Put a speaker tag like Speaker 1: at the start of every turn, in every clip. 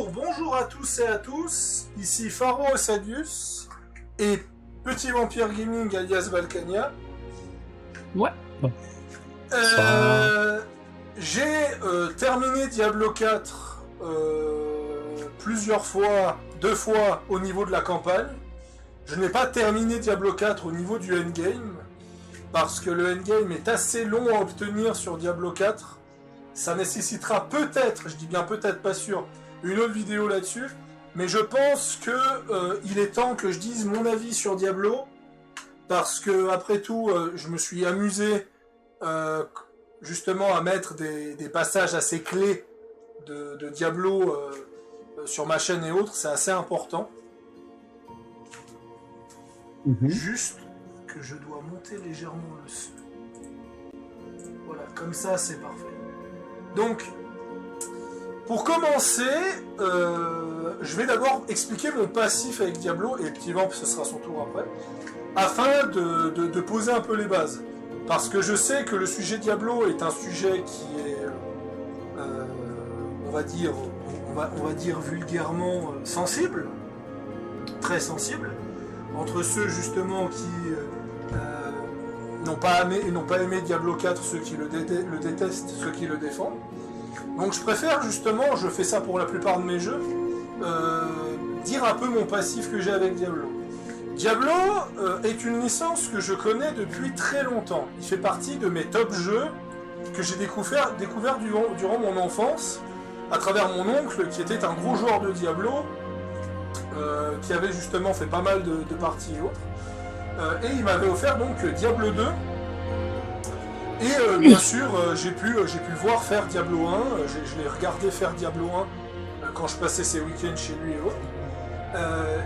Speaker 1: Bonjour à tous et à tous, ici Pharo Sadius et Petit Vampire Gaming alias Valkania.
Speaker 2: Ouais.
Speaker 1: J'ai terminé Diablo 4 plusieurs fois, 2 fois au niveau de la campagne. Je n'ai pas terminé Diablo 4 au niveau du endgame, parce que le endgame est assez long à obtenir sur Diablo 4. Ça nécessitera peut-être, je dis bien peut-être, pas sûr, une autre vidéo là-dessus, mais je pense que il est temps que je dise mon avis sur Diablo, parce que après tout, je me suis amusé justement à mettre des passages assez clés de Diablo sur ma chaîne et autres, c'est assez important. Juste que je dois monter légèrement le son. Voilà, comme ça c'est parfait. Donc, pour commencer, je vais d'abord expliquer mon passif avec Diablo, et Petit Vamp, ce sera son tour après, afin de poser un peu les bases. Parce que je sais que le sujet Diablo est un sujet qui est, on va dire vulgairement sensible, très sensible, entre ceux justement qui n'ont pas aimé Diablo 4, ceux qui le détestent, ceux qui le défendent. Donc je préfère justement, je fais ça pour la plupart de mes jeux, dire un peu mon passif que j'ai avec Diablo. Diablo est une licence que je connais depuis très longtemps. Il fait partie de mes top jeux que j'ai découvert durant mon enfance, à travers mon oncle qui était un gros joueur de Diablo, qui avait justement fait pas mal de parties et autres. Et il m'avait offert donc Diablo 2. Et bien sûr, j'ai pu le voir faire Diablo 1, je l'ai regardé faire Diablo 1 quand je passais ses week-ends chez lui et autres.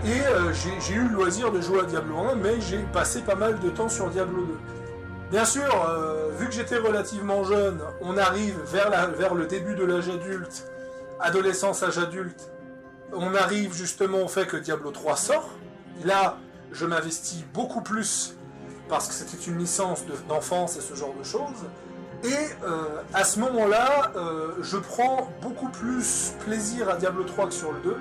Speaker 1: J'ai eu le loisir de jouer à Diablo 1, mais j'ai passé pas mal de temps sur Diablo 2. Bien sûr, vu que j'étais relativement jeune, on arrive vers le début de l'âge adulte, adolescence, âge adulte, on arrive justement au fait que Diablo 3 sort. Là, je m'investis beaucoup plus, parce que c'était une licence d'enfance et ce genre de choses. Et à ce moment-là, je prends beaucoup plus plaisir à Diablo 3 que sur le 2.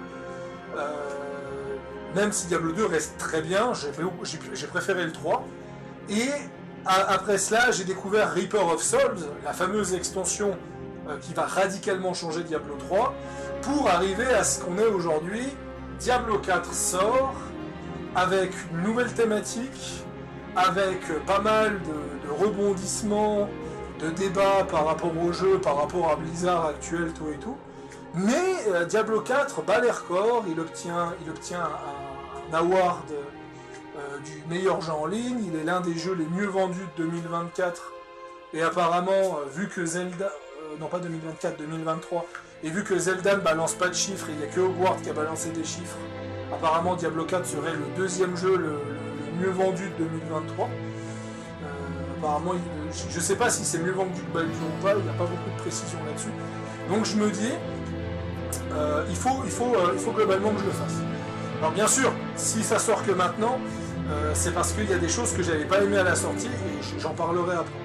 Speaker 1: Même si Diablo 2 reste très bien, j'ai préféré le 3. Et après cela, j'ai découvert Reaper of Souls, la fameuse extension qui va radicalement changer Diablo 3, pour arriver à ce qu'on est aujourd'hui. Diablo 4 sort, avec une nouvelle thématique, avec pas mal de rebondissements, de débats par rapport au jeu, par rapport à Blizzard actuel, tout et tout. Mais Diablo 4 bat les records, il obtient un award du meilleur jeu en ligne, il est l'un des jeux les mieux vendus de 2024, et apparemment, vu que Zelda... non pas 2024, 2023, et vu que Zelda ne balance pas de chiffres, il n'y a que Hogwarts qui a balancé des chiffres, apparemment Diablo 4 serait le deuxième jeu le mieux vendu de 2023. Apparemment, je ne sais pas si c'est mieux vendu que Baldur ou pas, il n'y a pas beaucoup de précision là-dessus. Donc je me dis, il faut globalement que je le fasse. Alors bien sûr, si ça sort que maintenant, c'est parce qu'il y a des choses que j'avais pas aimé à la sortie, et j'en parlerai après.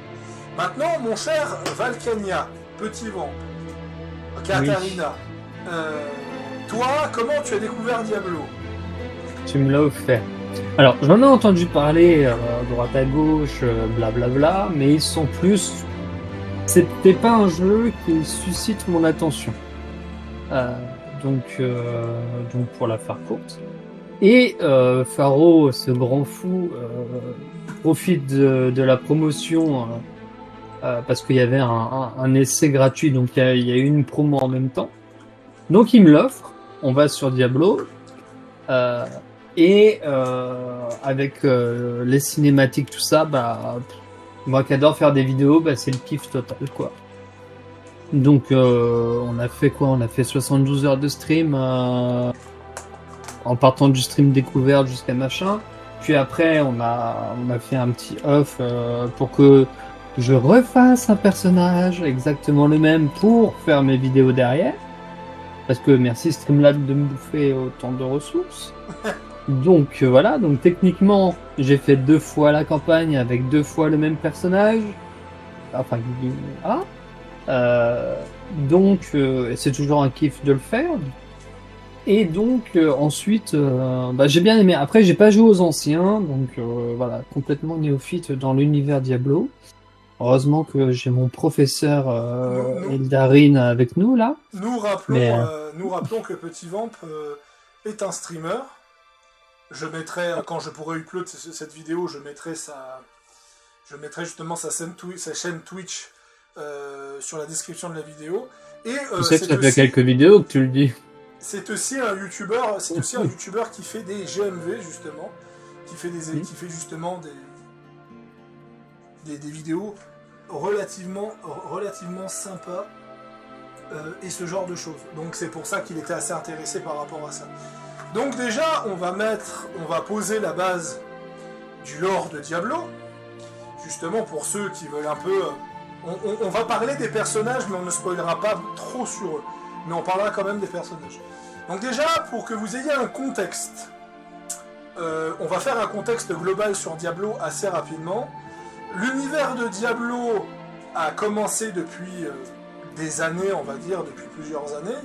Speaker 1: Maintenant, mon cher Valkania, Petit Vamp, Katarina, toi, comment tu as découvert Diablo ?
Speaker 2: Tu me l'as offert. Alors, j'en ai entendu parler droite à gauche, blablabla, mais ils sont plus... C'était pas un jeu qui suscite mon attention. Donc pour la faire courte. Et Pharo, ce grand fou, profite de la promotion parce qu'il y avait un essai gratuit, donc il y a eu une promo en même temps. Donc il me l'offre, on va sur Diablo, et avec les cinématiques, tout ça, moi qui adore faire des vidéos, c'est le kiff total, quoi. Donc on a fait quoi ? On a fait 72 heures de stream, en partant du stream découverte jusqu'à machin. Puis après, on a fait un petit off pour que je refasse un personnage exactement le même pour faire mes vidéos derrière. Parce que merci Streamlab de me bouffer autant de ressources. Donc voilà, donc techniquement, j'ai fait 2 fois la campagne avec 2 fois le même personnage. Enfin, donc c'est toujours un kiff de le faire. Et donc ensuite, j'ai bien aimé. Après, j'ai pas joué aux anciens, donc voilà, complètement néophyte dans l'univers Diablo. Heureusement que j'ai mon professeur
Speaker 1: Nous, nous,
Speaker 2: Eldarin avec nous là. Mais
Speaker 1: nous rappelons que Petit Vamp est un streamer. Je mettrai, quand je pourrai upload cette vidéo, je mettrai justement sa chaîne Twitch sur la description de la vidéo. Et
Speaker 2: tu sais que ça fait quelques vidéos que tu le dis.
Speaker 1: c'est aussi un youtubeur qui fait des GMV justement, qui fait justement des vidéos relativement sympas et ce genre de choses. Donc c'est pour ça qu'il était assez intéressé par rapport à ça. Donc déjà, on va poser la base du lore de Diablo, justement pour ceux qui veulent un peu... On va parler des personnages, mais on ne spoilera pas trop sur eux. Mais on parlera quand même des personnages. Donc déjà, pour que vous ayez un contexte, on va faire un contexte global sur Diablo assez rapidement. L'univers de Diablo a commencé depuis des années, on va dire, depuis plusieurs années.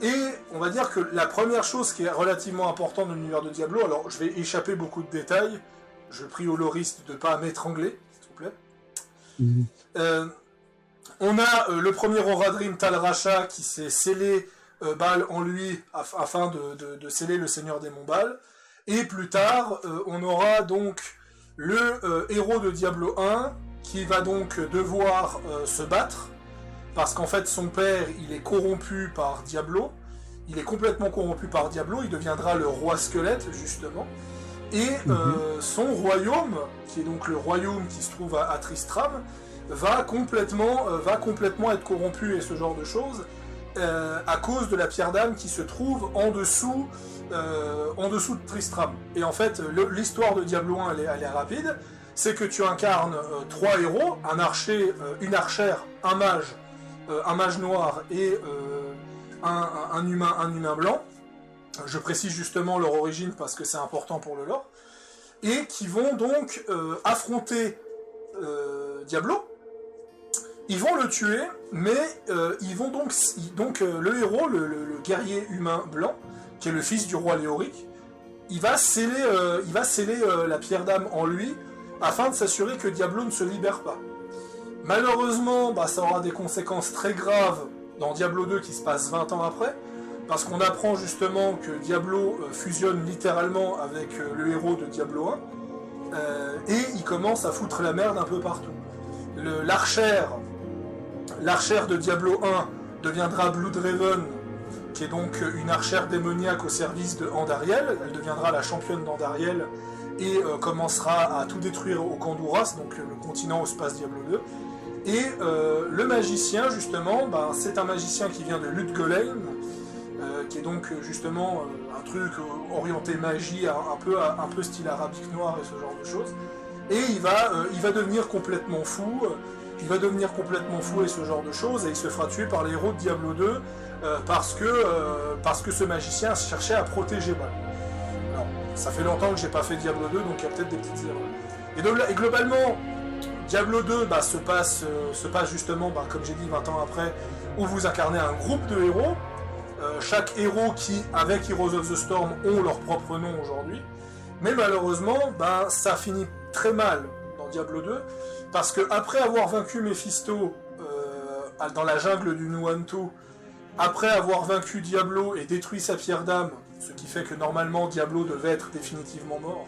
Speaker 1: Et on va dire que la première chose qui est relativement importante dans l'univers de Diablo, alors je vais échapper beaucoup de détails, je prie aux loristes de ne pas m'étrangler, s'il vous plaît. On a le premier Horadrim Tal Rasha qui s'est scellé Baal en lui afin de sceller le Seigneur des Monts Baal. Et plus tard, on aura donc le héros de Diablo 1 qui va donc devoir se battre parce qu'en fait son père il est corrompu par Diablo, il est complètement corrompu par Diablo, il deviendra le roi squelette justement, et son royaume, qui est donc le royaume qui se trouve à Tristram, va complètement être corrompu et ce genre de choses à cause de la pierre d'âme qui se trouve en dessous de Tristram. Et en fait l'histoire de Diablo 1 elle est rapide, c'est que tu incarnes trois héros, un archer, une archère, un mage noir et un humain blanc. Je précise justement leur origine parce que c'est important pour le lore. Et qui vont donc affronter Diablo. Ils vont le tuer, mais ils vont donc le héros, le guerrier humain blanc, qui est le fils du roi Léoric, il va sceller la pierre d'âme en lui afin de s'assurer que Diablo ne se libère pas. Malheureusement, ça aura des conséquences très graves dans Diablo 2 qui se passe 20 ans après, parce qu'on apprend justement que Diablo fusionne littéralement avec le héros de Diablo 1, et il commence à foutre la merde un peu partout. L'archère de Diablo 1 deviendra Bloodraven, qui est donc une archère démoniaque au service de Andariel. Elle deviendra la championne d'Andariel et commencera à tout détruire au Kandouras, donc le continent où se passe Diablo 2. Et le magicien, justement, c'est un magicien qui vient de Ludgolain, qui est donc justement un truc orienté magie, un peu style arabique noir et ce genre de choses. Et il va devenir complètement fou, et ce genre de choses, et il se fera tuer par les héros de Diablo 2 parce que ce magicien cherchait à protéger Baal. Alors, ça fait longtemps que j'ai pas fait Diablo 2, donc il y a peut-être des petites erreurs. Et globalement, Diablo 2 se passe justement, comme j'ai dit, 20 ans après, où vous incarnez un groupe de héros. Chaque héros qui, avec Heroes of the Storm, ont leur propre nom aujourd'hui. Mais malheureusement, ça finit très mal dans Diablo 2, parce que après avoir vaincu Mephisto dans la jungle du Nuantu, après avoir vaincu Diablo et détruit sa pierre d'âme, ce qui fait que normalement Diablo devait être définitivement mort,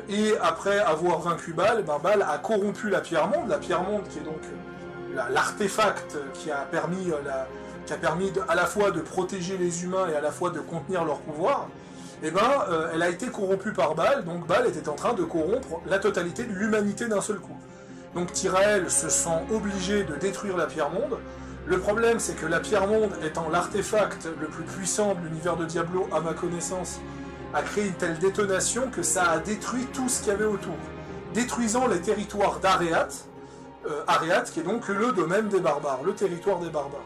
Speaker 1: et après avoir vaincu Baal, Baal a corrompu la pierre monde qui est donc l'artefact qui a permis à la fois de protéger les humains et à la fois de contenir leur pouvoir. Elle a été corrompue par Baal, donc Baal était en train de corrompre la totalité de l'humanité d'un seul coup. Donc Tyrael se sent obligé de détruire la pierre monde. Le problème, c'est que la pierre monde, étant l'artefact le plus puissant de l'univers de Diablo, à ma connaissance, a créé une telle détonation que ça a détruit tout ce qu'il y avait autour, détruisant les territoires d'Areat, qui est donc le domaine des barbares, le territoire des barbares.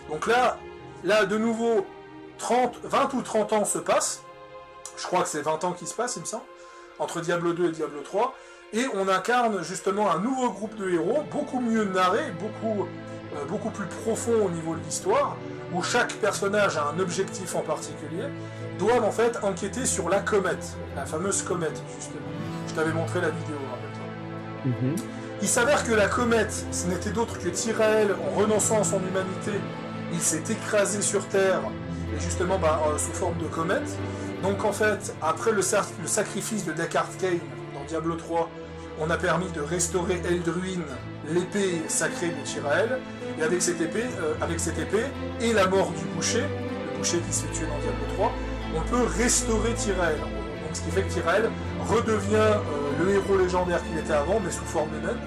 Speaker 1: Donc là de nouveau, 20 ou 30 ans se passent, je crois que c'est 20 ans qui se passent, il me semble, entre Diablo 2 et Diablo 3, et on incarne justement un nouveau groupe de héros, beaucoup mieux narré, beaucoup plus profond au niveau de l'histoire, où chaque personnage a un objectif en particulier, doivent en fait enquêter sur la comète, la fameuse comète, justement. Je t'avais montré la vidéo, rappelle-toi. Il s'avère que la comète, ce n'était d'autre que Tyrael, en renonçant à son humanité, il s'est écrasé sur Terre, et justement sous forme de comète. Donc en fait, après le sacrifice de Deckard Cain dans Diablo 3, on a permis de restaurer Eldruin, l'épée sacrée de Tyrael, et avec cette épée et la mort du boucher, le boucher qui se fait tuer dans Diablo 3, on peut restaurer Tyrael. Donc ce qui fait que Tyrael redevient le héros légendaire qu'il était avant, mais sous forme humaine.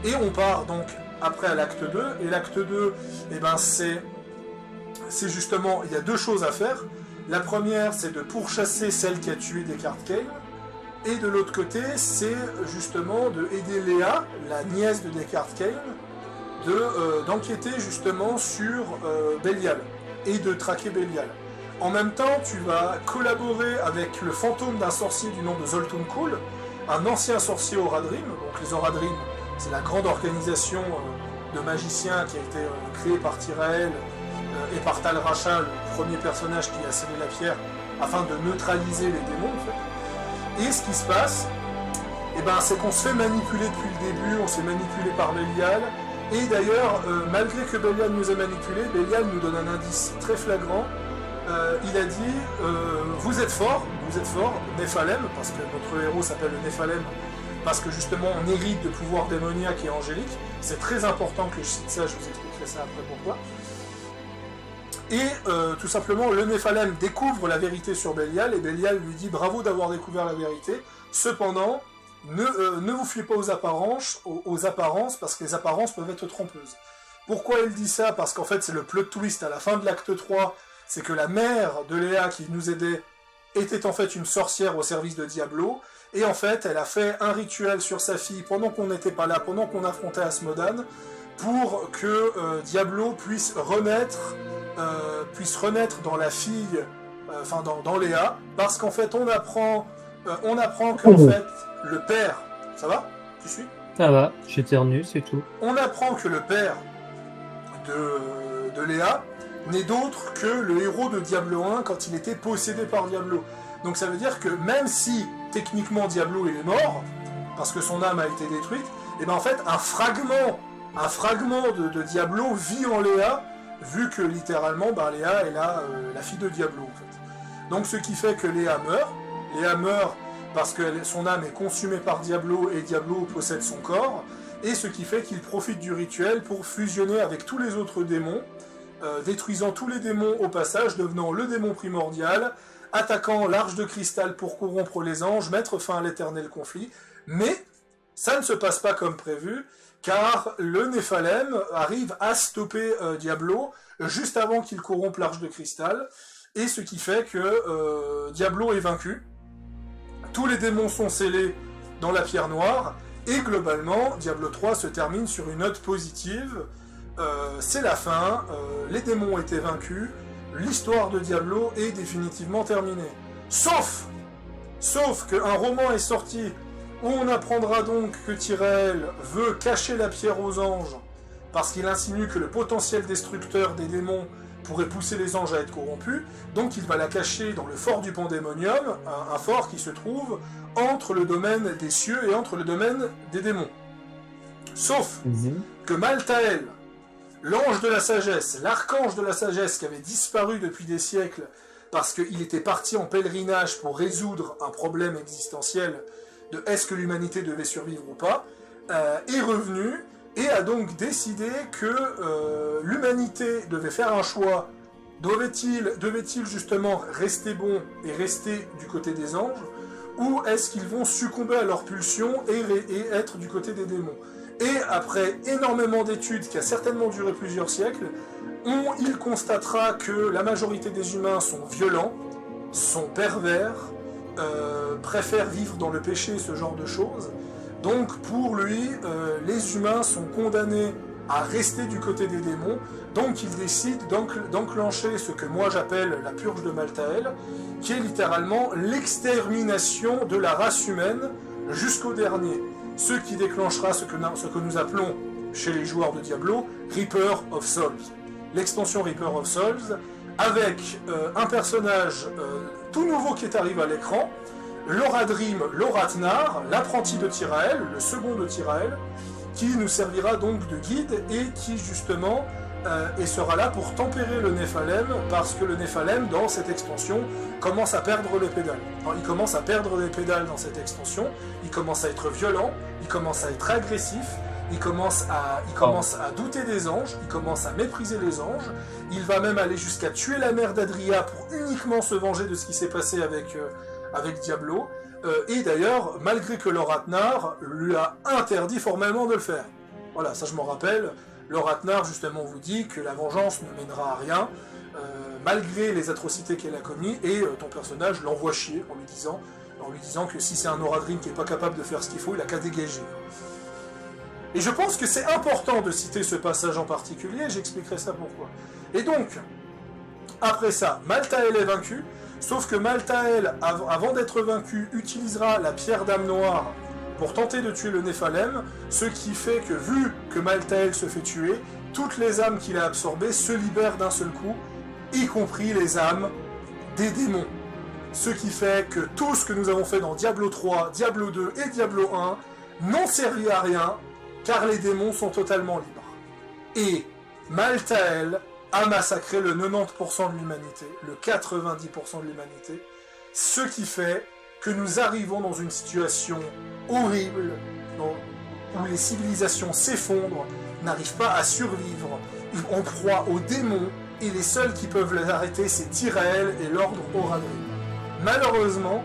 Speaker 1: Et on part donc après à l'acte 2, et l'acte 2, c'est justement, il y a deux choses à faire. La première, c'est de pourchasser celle qui a tué Deckard Cain, et de l'autre côté, c'est justement de aider Léa, la nièce de Deckard Cain, d'enquêter justement sur Belial, et de traquer Belial. En même temps, tu vas collaborer avec le fantôme d'un sorcier du nom de Zoltun Kulle, un ancien sorcier Oradrim. Donc les Oradrim, c'est la grande organisation de magiciens qui a été créée par Tyrael et par Tal Rasha, le premier personnage qui a scellé la pierre, afin de neutraliser les démons en fait. Et ce qui se passe, c'est qu'on se fait manipuler depuis le début, on se fait manipuler par Belial. Et d'ailleurs, malgré que Belial nous ait manipulés, Belial nous donne un indice très flagrant. Il a dit vous êtes fort, Néphalem, parce que notre héros s'appelle le Néphalem, parce que justement on hérite de pouvoirs démoniaques et angéliques. C'est très important que je cite ça, je vous expliquerai ça après pourquoi. Et tout simplement, le Néphalem découvre la vérité sur Belial, et Belial lui dit bravo d'avoir découvert la vérité, cependant, ne vous fiez pas aux apparences, parce que les apparences peuvent être trompeuses. Pourquoi il dit ça? Parce qu'en fait, c'est le plot twist à la fin de l'acte 3, c'est que la mère de Léa qui nous aidait était en fait une sorcière au service de Diablo, et en fait, elle a fait un rituel sur sa fille pendant qu'on n'était pas là, pendant qu'on affrontait Asmodan, pour que Diablo puisse renaître dans la fille, dans Léa, parce qu'en fait, on apprend qu'en fait, le père... Ça va? Tu suis?
Speaker 2: Ça va, j'éternue, c'est tout.
Speaker 1: On apprend que le père de Léa n'est d'autre que le héros de Diablo 1 quand il était possédé par Diablo. Donc ça veut dire que même si, techniquement, Diablo il est mort, parce que son âme a été détruite, et en fait, un fragment de Diablo vit en Léa, vu que littéralement, Léa est la fille de Diablo, en fait. Donc ce qui fait que Léa meurt parce que son âme est consumée par Diablo, et Diablo possède son corps, et ce qui fait qu'il profite du rituel pour fusionner avec tous les autres démons, détruisant tous les démons au passage, devenant le démon primordial, attaquant l'arche de cristal pour corrompre les anges, mettre fin à l'éternel conflit. Mais ça ne se passe pas comme prévu, car le Néphalem arrive à stopper Diablo juste avant qu'il corrompe l'arche de cristal, et ce qui fait que Diablo est vaincu. Tous les démons sont scellés dans la pierre noire, et globalement, Diablo 3 se termine sur une note positive. C'est la fin, les démons ont été vaincus, l'histoire de Diablo est définitivement terminée. Sauf qu'un roman est sorti où on apprendra donc que Tyrael veut cacher la pierre aux anges parce qu'il insinue que le potentiel destructeur des démons pourrait pousser les anges à être corrompus, donc il va la cacher dans le fort du Pandémonium, un fort qui se trouve entre le domaine des cieux et entre le domaine des démons. Sauf que Maltael, l'ange de la sagesse, l'archange de la sagesse qui avait disparu depuis des siècles parce qu'il était parti en pèlerinage pour résoudre un problème existentiel de est-ce que l'humanité devait survivre ou pas, est revenu et a donc décidé que l'humanité devait faire un choix. Devait-il justement rester bon et rester du côté des anges, ou est-ce qu'ils vont succomber à leur pulsion et être du côté des démons? Et après énormément d'études, qui a certainement duré plusieurs siècles, il constatera que la majorité des humains sont violents, sont pervers, préfèrent vivre dans le péché, ce genre de choses. Donc pour lui, les humains sont condamnés à rester du côté des démons, donc il décide d'enclencher ce que moi j'appelle la purge de Maltael, qui est littéralement l'extermination de la race humaine jusqu'au dernier. Ce qui déclenchera ce que nous appelons, chez les joueurs de Diablo, Reaper of Souls. l'extension Reaper of Souls, avec un personnage tout nouveau qui est arrivé à l'écran, l'Oradrim Loratnar, l'apprenti de Tyrael, le second de Tyrael, qui nous servira donc de guide et qui justement et sera là pour tempérer le Néphalem, parce que le Néphalem dans cette extension commence à perdre les pédales. Alors, il commence à perdre les pédales dans cette extension, il commence à être violent, il commence à être agressif, il commence à douter des anges, il commence à mépriser les anges, il va même aller jusqu'à tuer la mère d'Adria pour uniquement se venger de ce qui s'est passé avec Diablo, et d'ailleurs, malgré que Loratnar lui a interdit formellement de le faire. Voilà, ça je m'en rappelle. Loratnar justement vous dit que la vengeance ne mènera à rien, malgré les atrocités qu'elle a commises, et ton personnage l'envoie chier en lui disant que si c'est un Oradrim qui n'est pas capable de faire ce qu'il faut, il a qu'à dégager. Et je pense que c'est important de citer ce passage en particulier, j'expliquerai ça pourquoi. Et donc, après ça, Malthael est vaincu, sauf que Malthael, avant d'être vaincu, utilisera la pierre d'âme noire pour tenter de tuer le Néphalem, ce qui fait que, vu que Malthael se fait tuer, toutes les âmes qu'il a absorbées se libèrent d'un seul coup, y compris les âmes des démons. Ce qui fait que tout ce que nous avons fait dans Diablo 3, Diablo 2 et Diablo 1 n'ont servi à rien, car les démons sont totalement libres. Et Malthael a massacré le 90% de l'humanité, le 90% de l'humanité, ce qui fait que nous arrivons dans une situation horrible, où les civilisations s'effondrent, n'arrivent pas à survivre, en proie aux démons, et les seuls qui peuvent les arrêter, c'est Tyrael et l'ordre Oradrim. Malheureusement,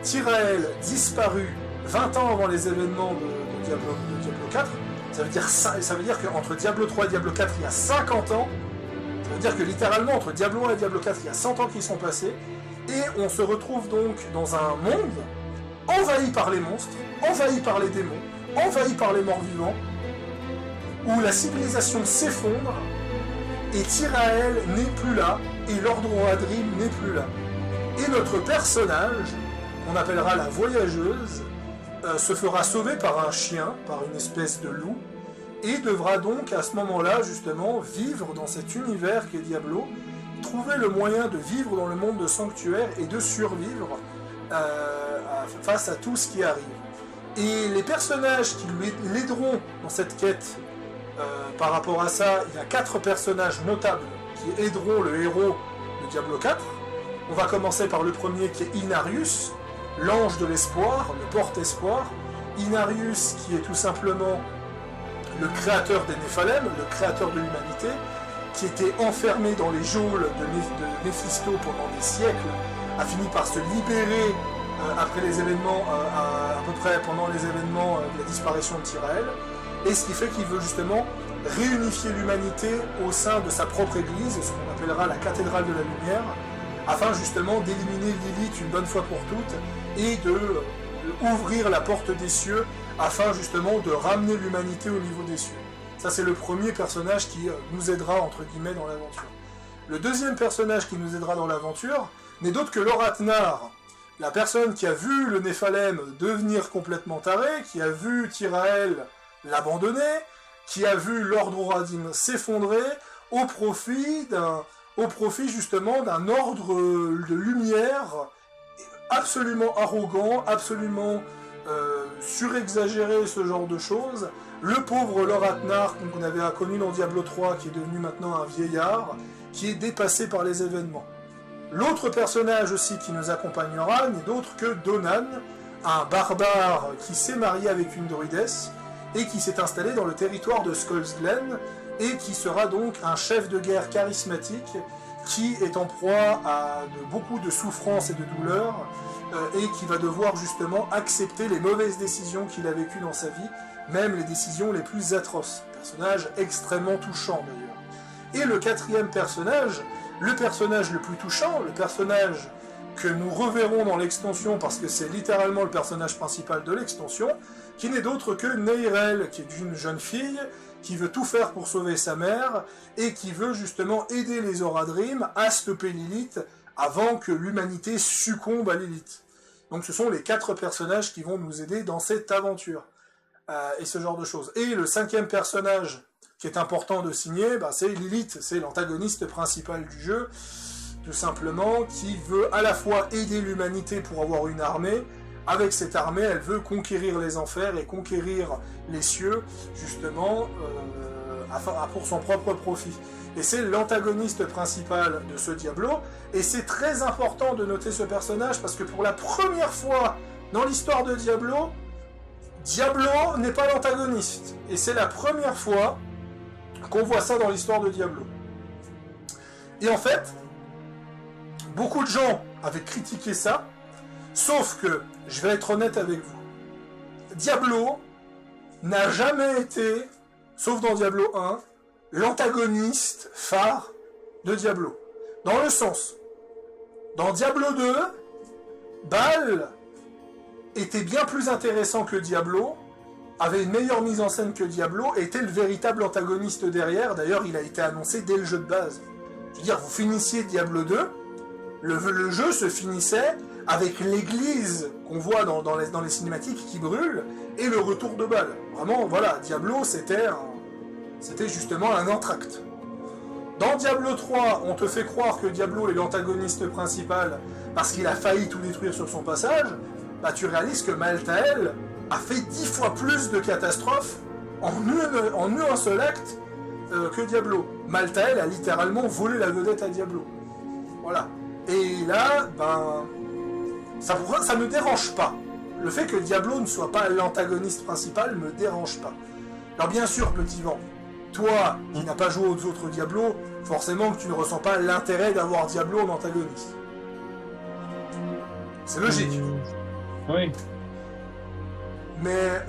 Speaker 1: Tyrael disparu 20 ans avant les événements de Diablo 4, ça veut dire qu'entre Diablo 3 et Diablo 4, il y a 50 ans, ça veut dire que littéralement, entre Diablo 1 et Diablo 4, il y a 100 ans qui sont passés, et on se retrouve donc dans un monde envahi par les monstres, envahi par les démons, envahi par les morts-vivants, où la civilisation s'effondre, et Tyrael n'est plus là, et l'ordre Oradrim n'est plus là. Et notre personnage, qu'on appellera la voyageuse, se fera sauver par un chien, par une espèce de loup, et devra donc à ce moment-là justement vivre dans cet univers qu'est Diablo, trouver le moyen de vivre dans le monde de Sanctuaire et de survivre face à tout ce qui arrive. Et les personnages qui l'aideront dans cette quête, par rapport à ça, il y a 4 personnages notables qui aideront le héros de Diablo 4. On va commencer par le premier qui est Inarius, l'ange de l'espoir, le porte-espoir. Inarius qui est tout simplement le créateur des Néphalem, le créateur de l'humanité, qui était enfermé dans les geôles de Méphisto pendant des siècles, a fini par se libérer après les événements, à peu près pendant les événements de la disparition de Tyrael, et ce qui fait qu'il veut justement réunifier l'humanité au sein de sa propre église, ce qu'on appellera la cathédrale de la lumière, afin justement d'éliminer Lilith une bonne fois pour toutes, et de ouvrir la porte des cieux, afin justement de ramener l'humanité au niveau des cieux. Ça c'est le premier personnage qui nous aidera entre guillemets dans l'aventure. Le deuxième personnage qui nous aidera dans l'aventure n'est d'autre que Loratnar, la personne qui a vu le Néphalem devenir complètement taré, qui a vu Tyrael l'abandonner, qui a vu l'ordre Oradrim s'effondrer au profit justement d'un ordre de lumière absolument arrogant, absolument surexagéré, ce genre de choses. Le pauvre Loratnar qu'on avait connu dans Diablo 3, qui est devenu maintenant un vieillard, qui est dépassé par les événements. L'autre personnage aussi qui nous accompagnera n'est d'autre que Donan, un barbare qui s'est marié avec une druidesse et qui s'est installé dans le territoire de Skull's Glen et qui sera donc un chef de guerre charismatique qui est en proie à beaucoup de souffrances et de douleurs et qui va devoir justement accepter les mauvaises décisions qu'il a vécues dans sa vie, même les décisions les plus atroces. Personnage extrêmement touchant d'ailleurs. Et le quatrième personnage, le personnage le plus touchant, le personnage que nous reverrons dans l'extension parce que c'est littéralement le personnage principal de l'extension, qui n'est d'autre que Neyrelle, qui est une jeune fille qui veut tout faire pour sauver sa mère et qui veut justement aider les Oradrim à stopper Lilith avant que l'humanité succombe à Lilith. Donc ce sont les 4 personnages qui vont nous aider dans cette aventure et ce genre de choses. Et le 5e personnage qui est important de signer, c'est Lilith, c'est l'antagoniste principal du jeu, tout simplement, qui veut à la fois aider l'humanité pour avoir une armée. Avec cette armée, elle veut conquérir les enfers et conquérir les cieux, justement, pour son propre profit. Et c'est l'antagoniste principal de ce Diablo, et c'est très important de noter ce personnage, parce que pour la première fois dans l'histoire de Diablo, Diablo n'est pas l'antagoniste. Et c'est la première fois qu'on voit ça dans l'histoire de Diablo. Et en fait, beaucoup de gens avaient critiqué ça, sauf que, je vais être honnête avec vous, Diablo n'a jamais été, sauf dans Diablo 1, l'antagoniste phare de Diablo. Dans le sens, dans Diablo 2, Baal était bien plus intéressant que Diablo, avait une meilleure mise en scène que Diablo, et était le véritable antagoniste derrière. D'ailleurs, il a été annoncé dès le jeu de base. Je veux dire, vous finissiez Diablo 2, le jeu se finissait avec l'église qu'on voit dans les cinématiques qui brûle, et le retour de Baal. Vraiment, voilà, Diablo, c'était justement un entracte. Dans Diablo 3, on te fait croire que Diablo est l'antagoniste principal parce qu'il a failli tout détruire sur son passage. Tu réalises que Malthael a fait 10 fois plus de catastrophes en un seul acte que Diablo. Malthael a littéralement volé la vedette à Diablo. Voilà. Et là, ça me dérange pas. Le fait que Diablo ne soit pas l'antagoniste principal me dérange pas. Alors bien sûr, petit vent, toi qui n'as pas joué aux autres Diablo, forcément que tu ne ressens pas l'intérêt d'avoir Diablo en antagoniste. C'est logique.
Speaker 2: Oui.
Speaker 1: Mais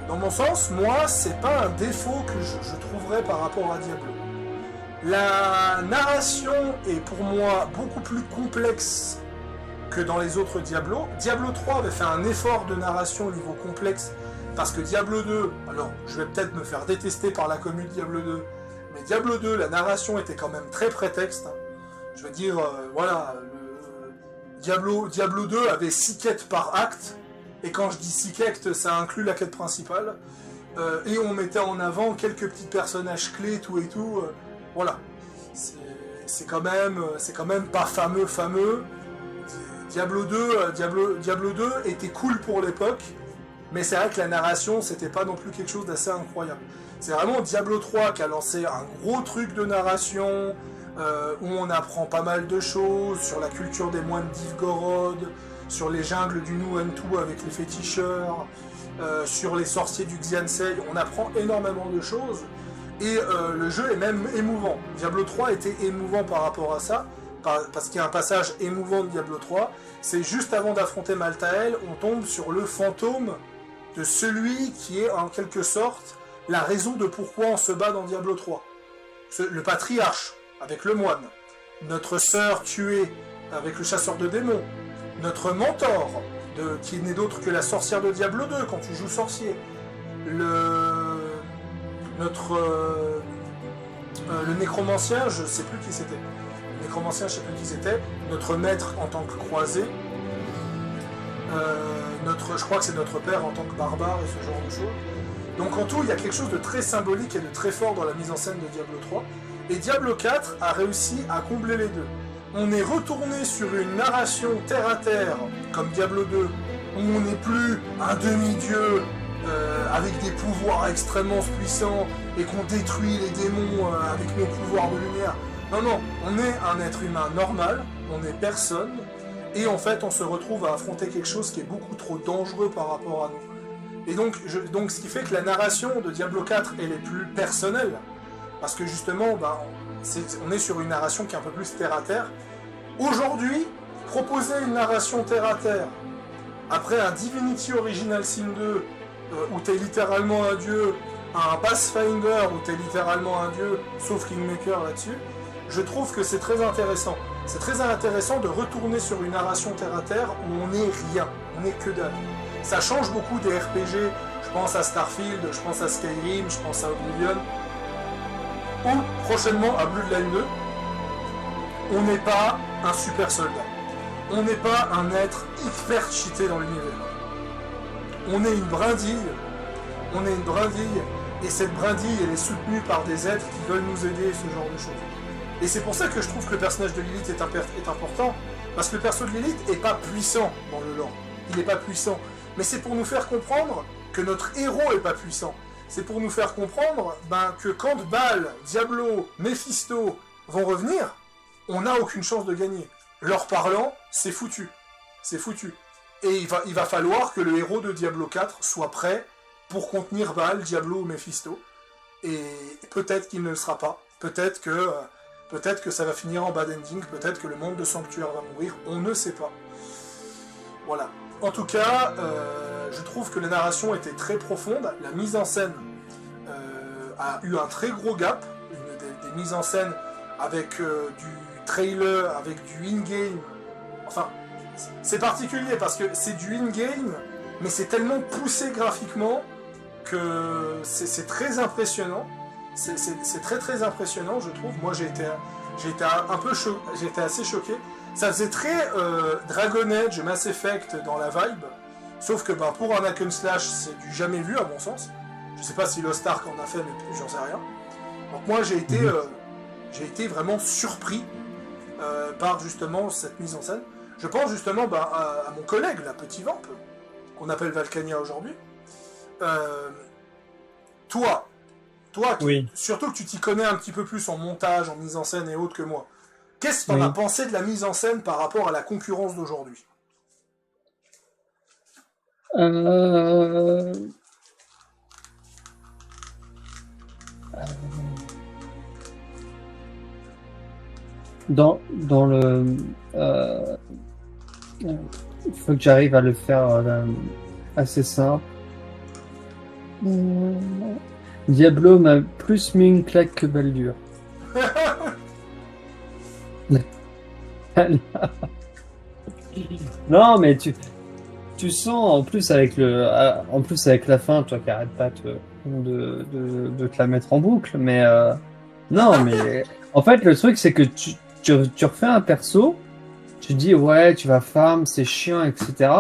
Speaker 1: dans mon sens, moi, c'est pas un défaut que je trouverais par rapport à Diablo. La narration est pour moi beaucoup plus complexe que dans les autres Diablo. Diablo 3 avait fait un effort de narration au niveau complexe, parce que Diablo 2, alors je vais peut-être me faire détester par la commune Diablo 2, mais Diablo 2, la narration était quand même très prétexte. Je veux dire, voilà, Diablo 2 avait 6 quêtes par acte, et quand je dis 6 quêtes, ça inclut la quête principale, et on mettait en avant quelques petits personnages clés, tout et tout, voilà. C'est quand même pas fameux. Diablo 2 était cool pour l'époque, mais c'est vrai que la narration, c'était pas non plus quelque chose d'assez incroyable. C'est vraiment Diablo 3 qui a lancé un gros truc de narration, où on apprend pas mal de choses sur la culture des moines d'Ivgorod, sur les jungles du Nuentu avec les féticheurs, sur les sorciers du Xiansei. On apprend énormément de choses, et le jeu est même émouvant. Diablo 3 était émouvant par rapport à ça, parce qu'il y a un passage émouvant de Diablo 3, c'est juste avant d'affronter Malthael, on tombe sur le fantôme de celui qui est en quelque sorte la raison de pourquoi on se bat dans Diablo 3. Le patriarche, avec le moine, notre sœur tuée avec le chasseur de démons, notre mentor, qui n'est d'autre que la sorcière de Diablo 2 quand tu joues sorcier, le nécromancien, je sais plus qui c'était. Le nécromancien, je sais plus qui c'était. Notre maître en tant que croisé. Je crois que c'est notre père en tant que barbare et ce genre de choses. Donc en tout, il y a quelque chose de très symbolique et de très fort dans la mise en scène de Diablo 3. Et Diablo 4 a réussi à combler les deux. On est retourné sur une narration terre-à-terre, comme Diablo 2, où on n'est plus un demi-dieu avec des pouvoirs extrêmement puissants et qu'on détruit les démons avec nos pouvoirs de lumière. Non, on est un être humain normal, on est personne, et en fait on se retrouve à affronter quelque chose qui est beaucoup trop dangereux par rapport à nous. Et donc ce qui fait que la narration de Diablo 4 elle est plus personnelle, parce que justement on est sur une narration qui est un peu plus terre-à-terre. Aujourd'hui, proposer une narration terre-à-terre, après un Divinity Original Sin 2, où t'es littéralement un dieu, un Pathfinder où t'es littéralement un dieu, sauf Kingmaker là-dessus, je trouve que c'est très intéressant. C'est très intéressant de retourner sur une narration terre-à-terre où on n'est rien, on n'est que dalle. Ça change beaucoup des RPG, je pense à Starfield, je pense à Skyrim, je pense à Oblivion, ou prochainement à Bloodline 2, on n'est pas un super soldat. On n'est pas un être hyper cheaté dans l'univers. On est une brindille Et cette brindille, elle est soutenue par des êtres qui veulent nous aider, ce genre de choses. Et c'est pour ça que je trouve que le personnage de Lilith est important, parce que le perso de Lilith est pas puissant dans le lore. Il n'est pas puissant. Mais c'est pour nous faire comprendre que notre héros est pas puissant. C'est pour nous faire comprendre que quand Baal, Diablo, Mephisto vont revenir, on n'a aucune chance de gagner. Leur parlant, c'est foutu. C'est foutu. Et il va falloir que le héros de Diablo 4 soit prêt pour contenir Baal, Diablo ou Mephisto. Et peut-être qu'il ne le sera pas. Peut-être que ça va finir en bad ending. Peut-être que le monde de Sanctuaire va mourir. On ne sait pas. Voilà. En tout cas, je trouve que la narration était très profonde. La mise en scène a eu un très gros gap. Des mises en scène avec du trailer, avec du in-game. Enfin, c'est particulier parce que c'est du in-game, mais c'est tellement poussé graphiquement que c'est très impressionnant. C'est très très impressionnant, je trouve. Moi, j'ai été assez choqué. Ça faisait très Dragon Age, Mass Effect dans la vibe, sauf que pour un hack and slash, c'est du jamais vu à mon sens. Je sais pas si Lost Ark en a fait, mais j'en sais rien. Donc moi, j'ai été vraiment surpris par justement cette mise en scène. Je pense justement à mon collègue, la Petit Vamp, qu'on appelle Valkania aujourd'hui. Toi,
Speaker 2: Oui.
Speaker 1: surtout que tu t'y connais un petit peu plus en montage, en mise en scène et autres que moi. Qu'est-ce que t'en as pensé de la mise en scène par rapport à la concurrence d'aujourd'hui ?
Speaker 2: Dans le... il faut que j'arrive à le faire assez simple. Diablo m'a plus mis une claque que Baldur. Non, mais tu sens en plus avec la fin, toi qui arrête pas de te la mettre en boucle, mais non, mais en fait le truc c'est que tu refais un perso, tu dis ouais tu vas farm, c'est chiant, etc.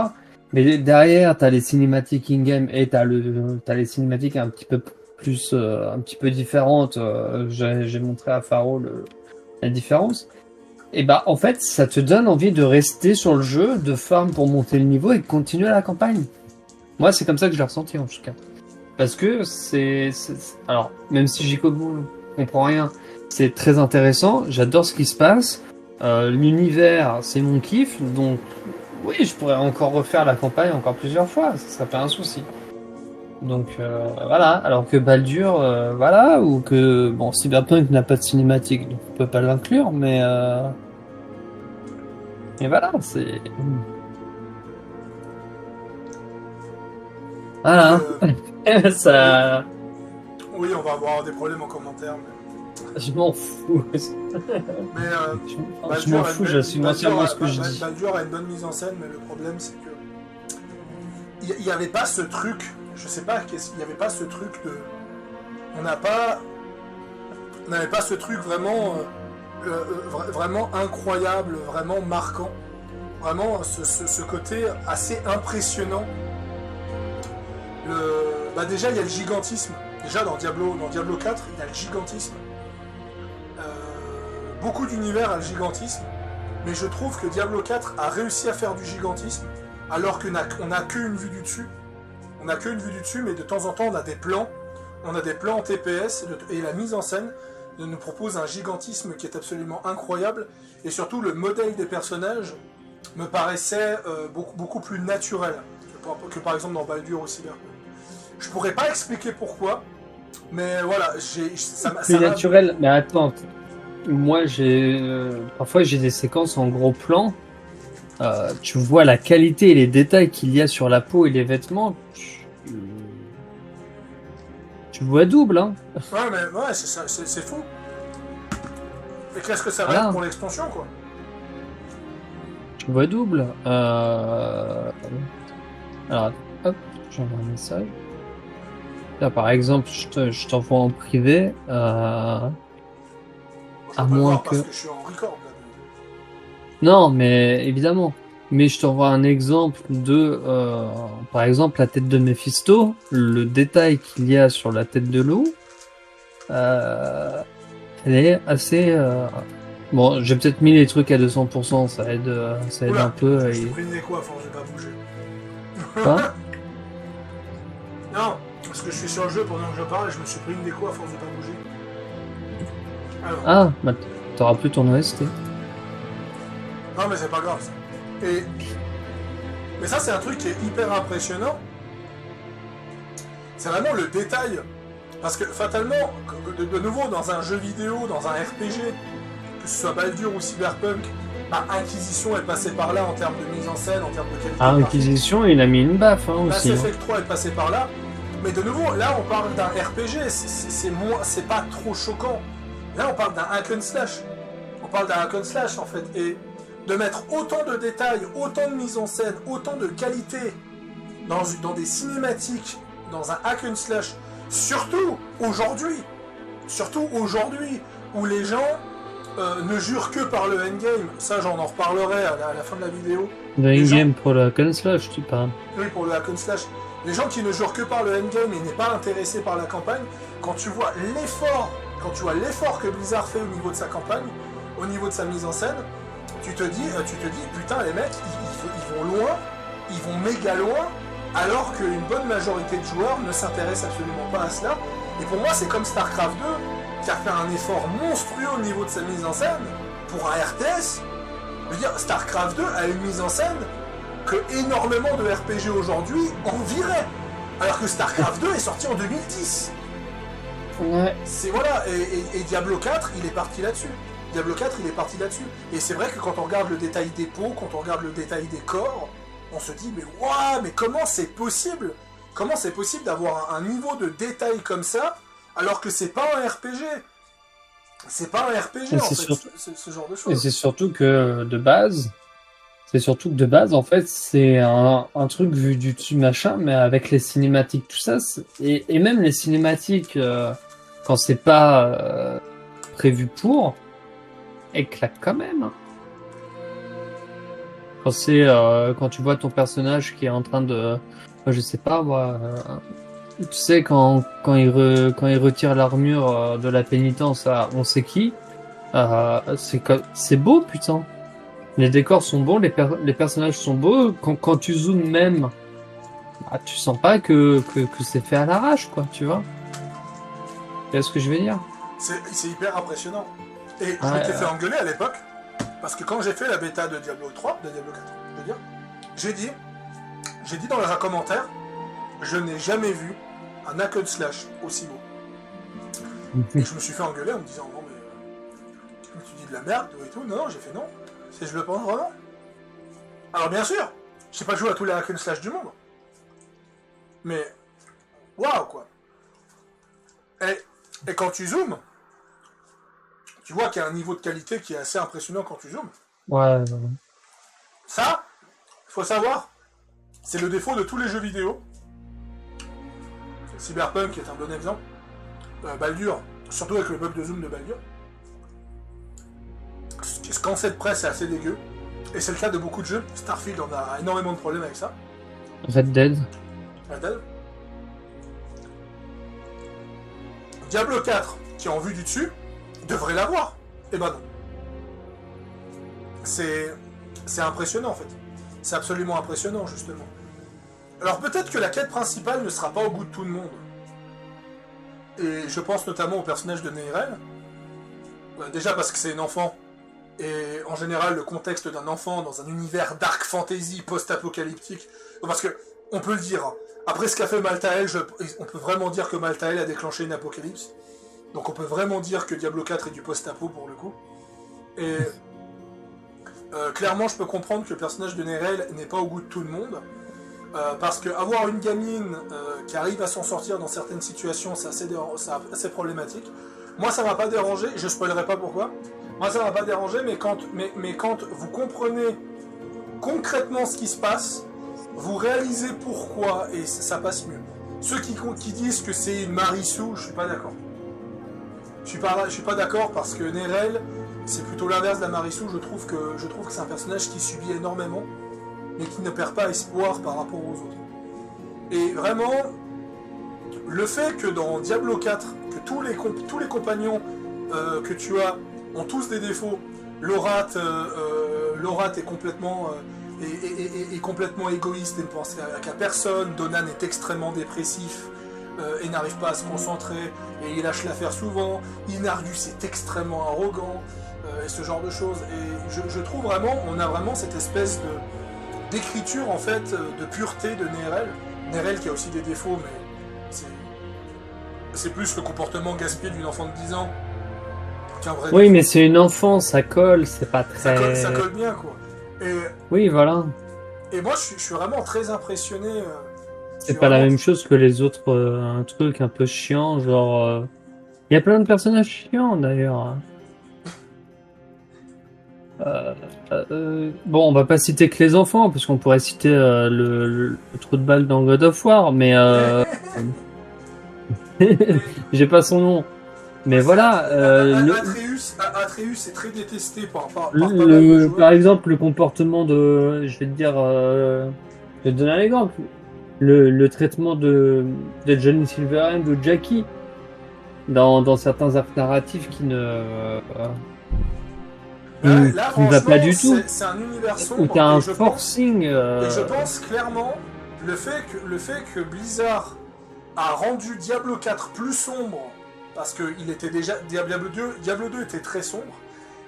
Speaker 2: Mais derrière t'as les cinématiques in-game et t'as les cinématiques un petit peu plus un petit peu différentes. J'ai montré à Faro la différence. Et en fait, ça te donne envie de rester sur le jeu, de farm pour monter le niveau et de continuer la campagne. Moi, c'est comme ça que je l'ai ressenti en tout cas. Parce que alors, même si j'y comprends rien, c'est très intéressant. J'adore ce qui se passe. L'univers, c'est mon kiff. Donc, oui, je pourrais encore refaire la campagne encore plusieurs fois. Ça serait pas un souci. Donc voilà, alors que Baldur, voilà, ou que Cyberpunk n'a pas de cinématique, donc on peut pas l'inclure, mais voilà, c'est voilà, ça,
Speaker 1: Oui, on va avoir des problèmes en commentaire. Mais...
Speaker 2: je m'en fous.
Speaker 1: Mais
Speaker 2: je m'en fous, j'assume entièrement ce que je dis.
Speaker 1: Baldur a une bonne mise en scène, mais le problème c'est que il n'y avait pas ce truc. Je sais pas, il n'y avait pas ce truc de... On n'avait pas ce truc vraiment vraiment incroyable, vraiment marquant. Vraiment ce côté assez impressionnant. Déjà, il y a le gigantisme. Déjà, dans Diablo 4, il y a le gigantisme. Beaucoup d'univers a le gigantisme. Mais je trouve que Diablo 4 a réussi à faire du gigantisme, alors qu'on n'a qu'une vue du dessus. On n'a qu'une vue du dessus, mais de temps en temps, on a des plans en TPS, et la mise en scène nous propose un gigantisme qui est absolument incroyable, et surtout le modèle des personnages me paraissait beaucoup plus naturel que par exemple dans Baldur ou Cyberpunk. Je pourrais pas expliquer pourquoi, mais voilà,
Speaker 2: plus naturel, mais attends, moi parfois j'ai des séquences en gros plan. Tu vois la qualité et les détails qu'il y a sur la peau et les vêtements. Tu vois double, hein.
Speaker 1: Ouais, mais ouais, c'est fou. Et qu'est-ce que ça va être pour l'extension, quoi?
Speaker 2: Tu vois double. Alors, hop, j'envoie un message. Là, par exemple, je t'envoie en privé. À moins que...
Speaker 1: Parce que je suis en record, là.
Speaker 2: Non, mais évidemment. Mais je t'envoie un exemple de, par exemple, la tête de Mephisto, le détail qu'il y a sur la tête de loup, euh, elle est assez... Bon, j'ai peut-être mis les trucs à 200%, ça aide un
Speaker 1: Oula,
Speaker 2: peu.
Speaker 1: je me suis
Speaker 2: Et...
Speaker 1: pris le nez quoi, à force de pas bouger.
Speaker 2: Quoi?
Speaker 1: Non, parce que je suis sur le jeu pendant que je parle et je me suis pris une déco à force de pas bouger. Alors.
Speaker 2: Ah, bah, t'auras plus ton OST.
Speaker 1: Non mais c'est pas grave ça. Et... Mais ça c'est un truc qui est hyper impressionnant. C'est vraiment le détail. Parce que fatalement, de nouveau dans un jeu vidéo, dans un RPG, que ce soit Baldur ou Cyberpunk, bah, Inquisition est passé par là en termes de mise en scène, en termes de qualité.
Speaker 2: Ah, Inquisition, il a mis une baffe hein,
Speaker 1: Mass
Speaker 2: aussi.
Speaker 1: Effect 3 est passé par là. Mais de nouveau, là on parle d'un RPG, c'est pas trop choquant. Là on parle d'un hack and slash. On parle d'un hack and slash en fait. Et de mettre autant de détails, autant de mise en scène, autant de qualité dans des cinématiques, dans un hack and slash, surtout aujourd'hui, où les gens ne jurent que par le endgame, ça j'en reparlerai à la fin de la vidéo.
Speaker 2: Le endgame pour le hack and slash, tu parles.
Speaker 1: Oui, pour le hack and slash. Les gens qui ne jurent que par le endgame et n'est pas intéressés par la campagne, quand tu vois l'effort que Blizzard fait au niveau de sa campagne, au niveau de sa mise en scène, tu te dis, putain les mecs, ils vont loin, ils vont méga loin, alors qu'une bonne majorité de joueurs ne s'intéressent absolument pas à cela. Et pour moi, c'est comme StarCraft 2, qui a fait un effort monstrueux au niveau de sa mise en scène, pour un RTS. Je veux dire, StarCraft 2 a une mise en scène que énormément de RPG aujourd'hui envieraient. Alors que StarCraft 2 est sorti en 2010.
Speaker 2: Ouais.
Speaker 1: C'est voilà, et Diablo 4, il est parti là-dessus. Diablo 4, il est parti là-dessus. Et c'est vrai que quand on regarde le détail des peaux, quand on regarde le détail des corps, on se dit, mais waouh, mais comment c'est possible? Comment c'est possible d'avoir un niveau de détail comme ça, alors que c'est pas un RPG? C'est pas un RPG, en fait,
Speaker 2: surtout...
Speaker 1: ce genre de choses.
Speaker 2: Et c'est surtout que de base, en fait, c'est un truc vu du dessus machin, mais avec les cinématiques, tout ça, et même les cinématiques, quand c'est pas prévu pour, éclate quand même. Hein. Quand tu vois ton personnage qui est en train de, je sais pas moi, tu sais quand il retire l'armure de la pénitence à on sait qui, c'est beau putain. Les décors sont bons, les personnages sont beaux. Quand tu zoomes même, bah, tu sens pas que c'est fait à l'arrache quoi, tu vois. Tu vois ce que je veux dire?
Speaker 1: C'est hyper impressionnant. Et je m'étais fait engueuler à l'époque, parce que quand j'ai fait la bêta de Diablo 3, de Diablo 4, je veux dire, j'ai dit dans un commentaire, je n'ai jamais vu un hack and slash aussi beau. Et je me suis fait engueuler en me disant, non mais tu dis de la merde et tout. Non, j'ai fait non. C'est je le pense vraiment. Alors bien sûr, j'ai pas joué à tous les hack and slash du monde. Mais, waouh quoi. Et quand tu zoomes, tu vois qu'il y a un niveau de qualité qui est assez impressionnant quand tu zoomes.
Speaker 2: Ouais.
Speaker 1: Ça, faut savoir, c'est le défaut de tous les jeux vidéo. Cyberpunk est un bon exemple. Baldur, surtout avec le bug de zoom de Baldur. Quand c'est de près, c'est assez dégueu. Et c'est le cas de beaucoup de jeux. Starfield en a énormément de problèmes avec ça.
Speaker 2: Red Dead.
Speaker 1: Diablo 4, qui est en vue du dessus, devrait l'avoir. Eh ben non. C'est impressionnant en fait. C'est absolument impressionnant justement. Alors peut-être que la quête principale ne sera pas au goût de tout le monde. Et je pense notamment au personnage de Neyrelle. Déjà parce que c'est une enfant. Et en général, le contexte d'un enfant dans un univers dark fantasy post-apocalyptique. Parce que, on peut le dire, après ce qu'a fait Maltael, on peut vraiment dire que Maltael a déclenché une apocalypse. Donc on peut vraiment dire que Diablo 4 est du post-apo pour le coup. Et clairement, je peux comprendre que le personnage de Neyrelle n'est pas au goût de tout le monde. Parce que avoir une gamine qui arrive à s'en sortir dans certaines situations, c'est assez problématique. Moi, ça m'a pas dérangé, je spoilerai pas pourquoi. Moi, ça m'a pas dérangé, mais quand vous comprenez concrètement ce qui se passe, vous réalisez pourquoi, et ça passe mieux. Ceux qui disent que c'est une Marissou, je suis pas d'accord. Je suis pas d'accord parce que Neyrelle, c'est plutôt l'inverse de la Marissou. Je trouve que c'est un personnage qui subit énormément. mais qui ne perd pas espoir par rapport aux autres. Et vraiment, le fait que dans Diablo 4, que tous les compagnons que tu as ont tous des défauts, Lorat est complètement, est complètement égoïste et ne pense qu'à personne, Donan est extrêmement dépressif et n'arrive pas à se concentrer, et il lâche l'affaire souvent, Inardus est extrêmement arrogant, et ce genre de choses. Et je trouve vraiment, on a vraiment cette espèce d'écriture en fait, de pureté de Nerel. Nerel qui a aussi des défauts, mais c'est plus le comportement gaspillé d'une enfant de 10 ans qu'un vrai
Speaker 2: Oui,
Speaker 1: défaut.
Speaker 2: mais c'est une enfant, ça colle, c'est pas très...
Speaker 1: Ça colle bien, quoi.
Speaker 2: Oui, voilà.
Speaker 1: Et moi, je suis vraiment très impressionné.
Speaker 2: C'est pas la même chose que les autres, un truc un peu chiant, genre... Il y a plein de personnages chiants, d'ailleurs. Bon, on va pas citer que les enfants, parce qu'on pourrait citer le trou de balle dans God of War, mais... J'ai pas son nom. Mais voilà...
Speaker 1: Atreus est très détesté par pas mal de joueurs.
Speaker 2: Par exemple, le comportement de... Je vais te dire... je vais te donner un exemple. Le traitement de Johnny Silverhand ou Jackie dans certains arcs narratifs qui ne...
Speaker 1: Là,
Speaker 2: qui ne va pas du tout.
Speaker 1: C'est un univers sombre.
Speaker 2: Où t'as un forcing.
Speaker 1: Et je pense clairement le fait que Blizzard a rendu Diablo 4 plus sombre, parce que il était déjà Diablo 2 était très sombre.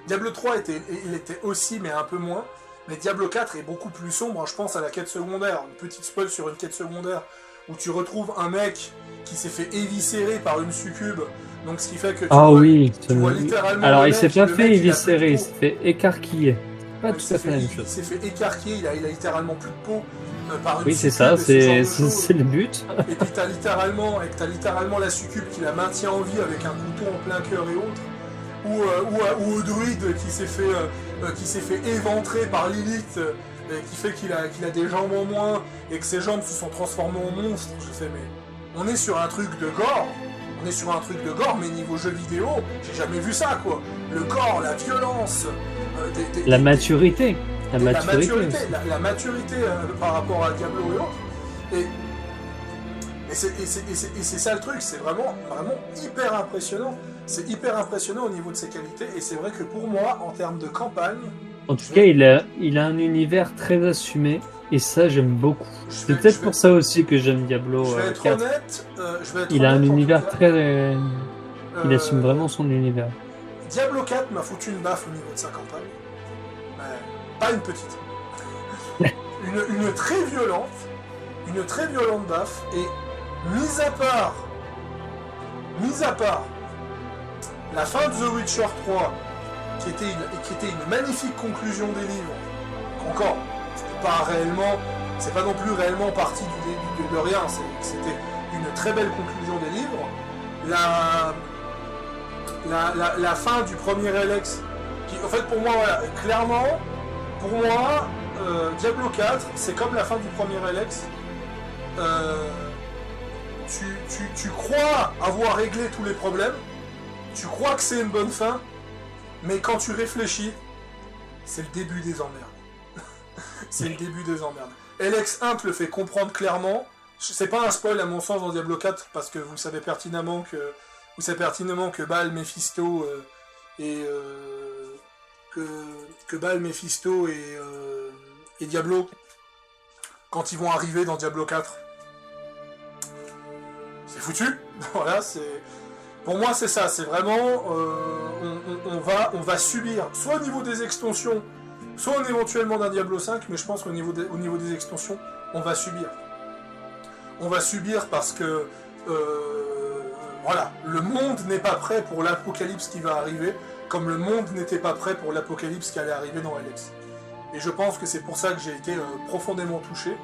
Speaker 1: Diablo 3 il était aussi, mais un peu moins. Mais Diablo 4 est beaucoup plus sombre. Je pense à la quête secondaire. Une petite spoil sur une quête secondaire où tu retrouves un mec qui s'est fait éviscérer par une succube. Donc ce qui fait que tu vois littéralement.
Speaker 2: Alors il s'est pas fait éviscérer, il s'est fait écarquiller. Pas tout à fait la même chose.
Speaker 1: Il s'est fait écarquiller, il a littéralement plus de peau par une
Speaker 2: Oui, c'est
Speaker 1: succube.
Speaker 2: C'est le but.
Speaker 1: Et puis t'as littéralement la succube qui la maintient en vie avec un couteau en plein cœur et autres. Ou au druide qui s'est fait éventrer par Lilith, qui fait qu'il a des jambes en moins et que ses jambes se sont transformées en monstres. Je fais, mais on est sur un truc de gore. Mais niveau jeu vidéo, j'ai jamais vu ça, quoi. Le gore, la violence,
Speaker 2: la maturité. La
Speaker 1: maturité par rapport à Diablo et autres. Et c'est ça le truc, c'est vraiment hyper impressionnant. C'est hyper impressionnant au niveau de ses qualités, et c'est vrai que pour moi, en termes de campagne...
Speaker 2: En tout cas, il a un univers très assumé, et ça, j'aime beaucoup. C'est peut-être pour ça aussi que j'aime Diablo 4.
Speaker 1: Je vais être honnête,
Speaker 2: il a un univers très... Il assume vraiment son univers.
Speaker 1: Diablo 4 m'a foutu une baffe au niveau de sa campagne. Pas une petite. une très violente baffe, et mis à part la fin de The Witcher 3, qui était une magnifique conclusion des livres, encore, c'est pas non plus réellement partie du début de rien, c'était une très belle conclusion des livres. La fin du premier Alex, qui, en fait, pour moi, voilà, clairement, Diablo 4, c'est comme la fin du premier Alex. Tu crois avoir réglé tous les problèmes, tu crois que c'est une bonne fin, mais quand tu réfléchis, c'est le début des emmerdes. C'est le début des emmerdes. Alex 1 te le fait comprendre clairement. C'est pas un spoil à mon sens dans Diablo 4, parce que vous savez pertinemment que Baal, Mephisto et Diablo, quand ils vont arriver dans Diablo 4, c'est foutu. Voilà, pour moi c'est ça, c'est vraiment on va subir, soit au niveau des extensions, soit éventuellement d'un Diablo 5, mais je pense qu'au niveau des extensions, on va subir. On va subir parce que voilà, le monde n'est pas prêt pour l'apocalypse qui va arriver, comme le monde n'était pas prêt pour l'apocalypse qui allait arriver dans Alex. Et je pense que c'est pour ça que j'ai été profondément touché,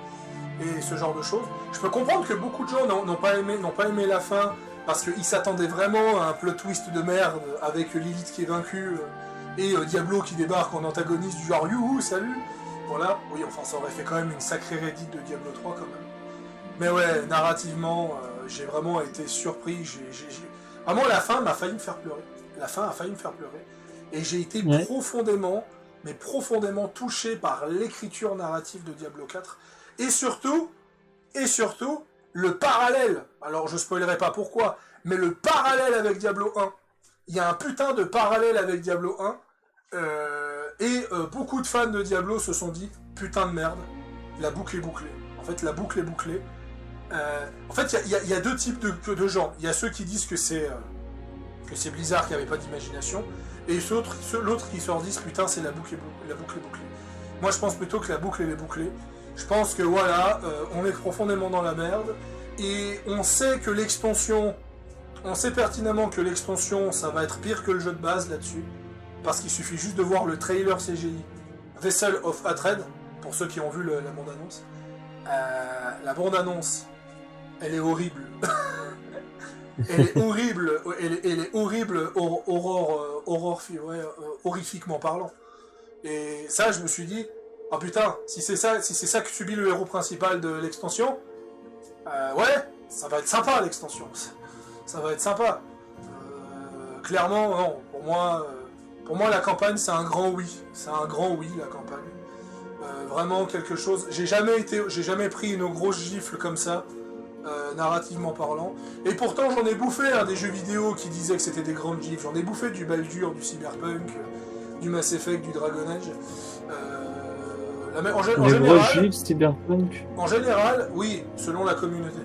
Speaker 1: et ce genre de choses. Je peux comprendre que beaucoup de gens n'ont pas aimé la fin, parce qu'ils s'attendaient vraiment à un plot twist de merde, avec Lilith qui est vaincue, et Diablo qui débarque en antagoniste du genre « Youhou, salut !» Voilà, oui, enfin ça aurait fait quand même une sacrée redite de Diablo 3 quand même. Mais ouais, narrativement, j'ai vraiment été surpris, vraiment la fin m'a failli me faire pleurer. La fin a failli me faire pleurer. Et j'ai été profondément mais profondément touché par l'écriture narrative de Diablo 4, et surtout, le parallèle, alors je spoilerai pas pourquoi, mais le parallèle avec Diablo 1, il y a un putain de parallèle avec Diablo 1, beaucoup de fans de Diablo se sont dit, putain de merde, la boucle est bouclée. En fait, la boucle est bouclée. En fait, il y a deux types de gens. Il y a ceux qui disent que c'est Blizzard qui avait pas d'imagination, et l'autre qui se leur disent, putain, c'est la boucle est bouclée. Moi, je pense plutôt que la boucle elle est bouclée. Je pense que voilà, on est profondément dans la merde, et on sait pertinemment que l'extension, ça va être pire que le jeu de base là-dessus, parce qu'il suffit juste de voir le trailer CGI Vessel of Hatred, pour ceux qui ont vu la bande-annonce. La bande-annonce, elle est horrible. Elle est horrible, horrifiquement parlant. Et ça, je me suis dit, oh putain, si c'est ça que subit le héros principal de l'extension, ouais, ça va être sympa l'extension. Ça va être sympa. Clairement, non. Pour moi, la campagne, c'est un grand oui. C'est un grand oui, la campagne. Vraiment quelque chose. J'ai jamais pris une grosse gifle comme ça, narrativement parlant. Et pourtant, j'en ai bouffé des jeux vidéo qui disaient que c'était des grandes gifles. J'en ai bouffé du Baldur, du Cyberpunk, du Mass Effect, du Dragon Age. En général, oui, selon la communauté.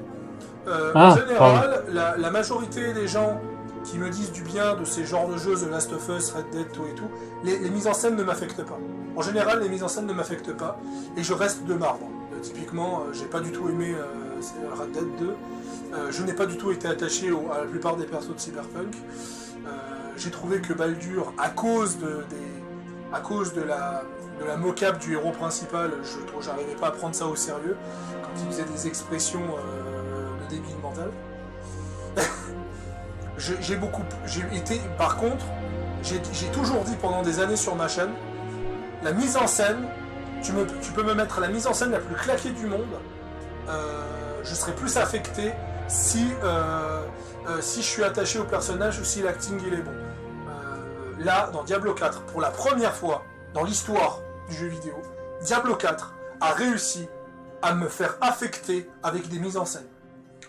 Speaker 1: En général, la majorité des gens qui me disent du bien de ces genres de jeux, The Last of Us, Red Dead, tout et tout, les mises en scène ne m'affectent pas. En général, les mises en scène ne m'affectent pas, et je reste de marbre. Typiquement, j'ai pas du tout aimé Red Dead 2, je n'ai pas du tout été attaché à la plupart des persos de Cyberpunk. J'ai trouvé que Baldur, à cause de la mocap du héros principal, j'arrivais pas à prendre ça au sérieux, quand il faisait des expressions de débile mental. Par contre, j'ai toujours dit pendant des années sur ma chaîne, la mise en scène, tu peux me mettre la mise en scène la plus claquée du monde, je serais plus affecté si je suis attaché au personnage ou si l'acting il est bon. Là, dans Diablo 4, pour la première fois dans l'histoire du jeu vidéo, Diablo 4 a réussi à me faire affecter avec des mises en scène.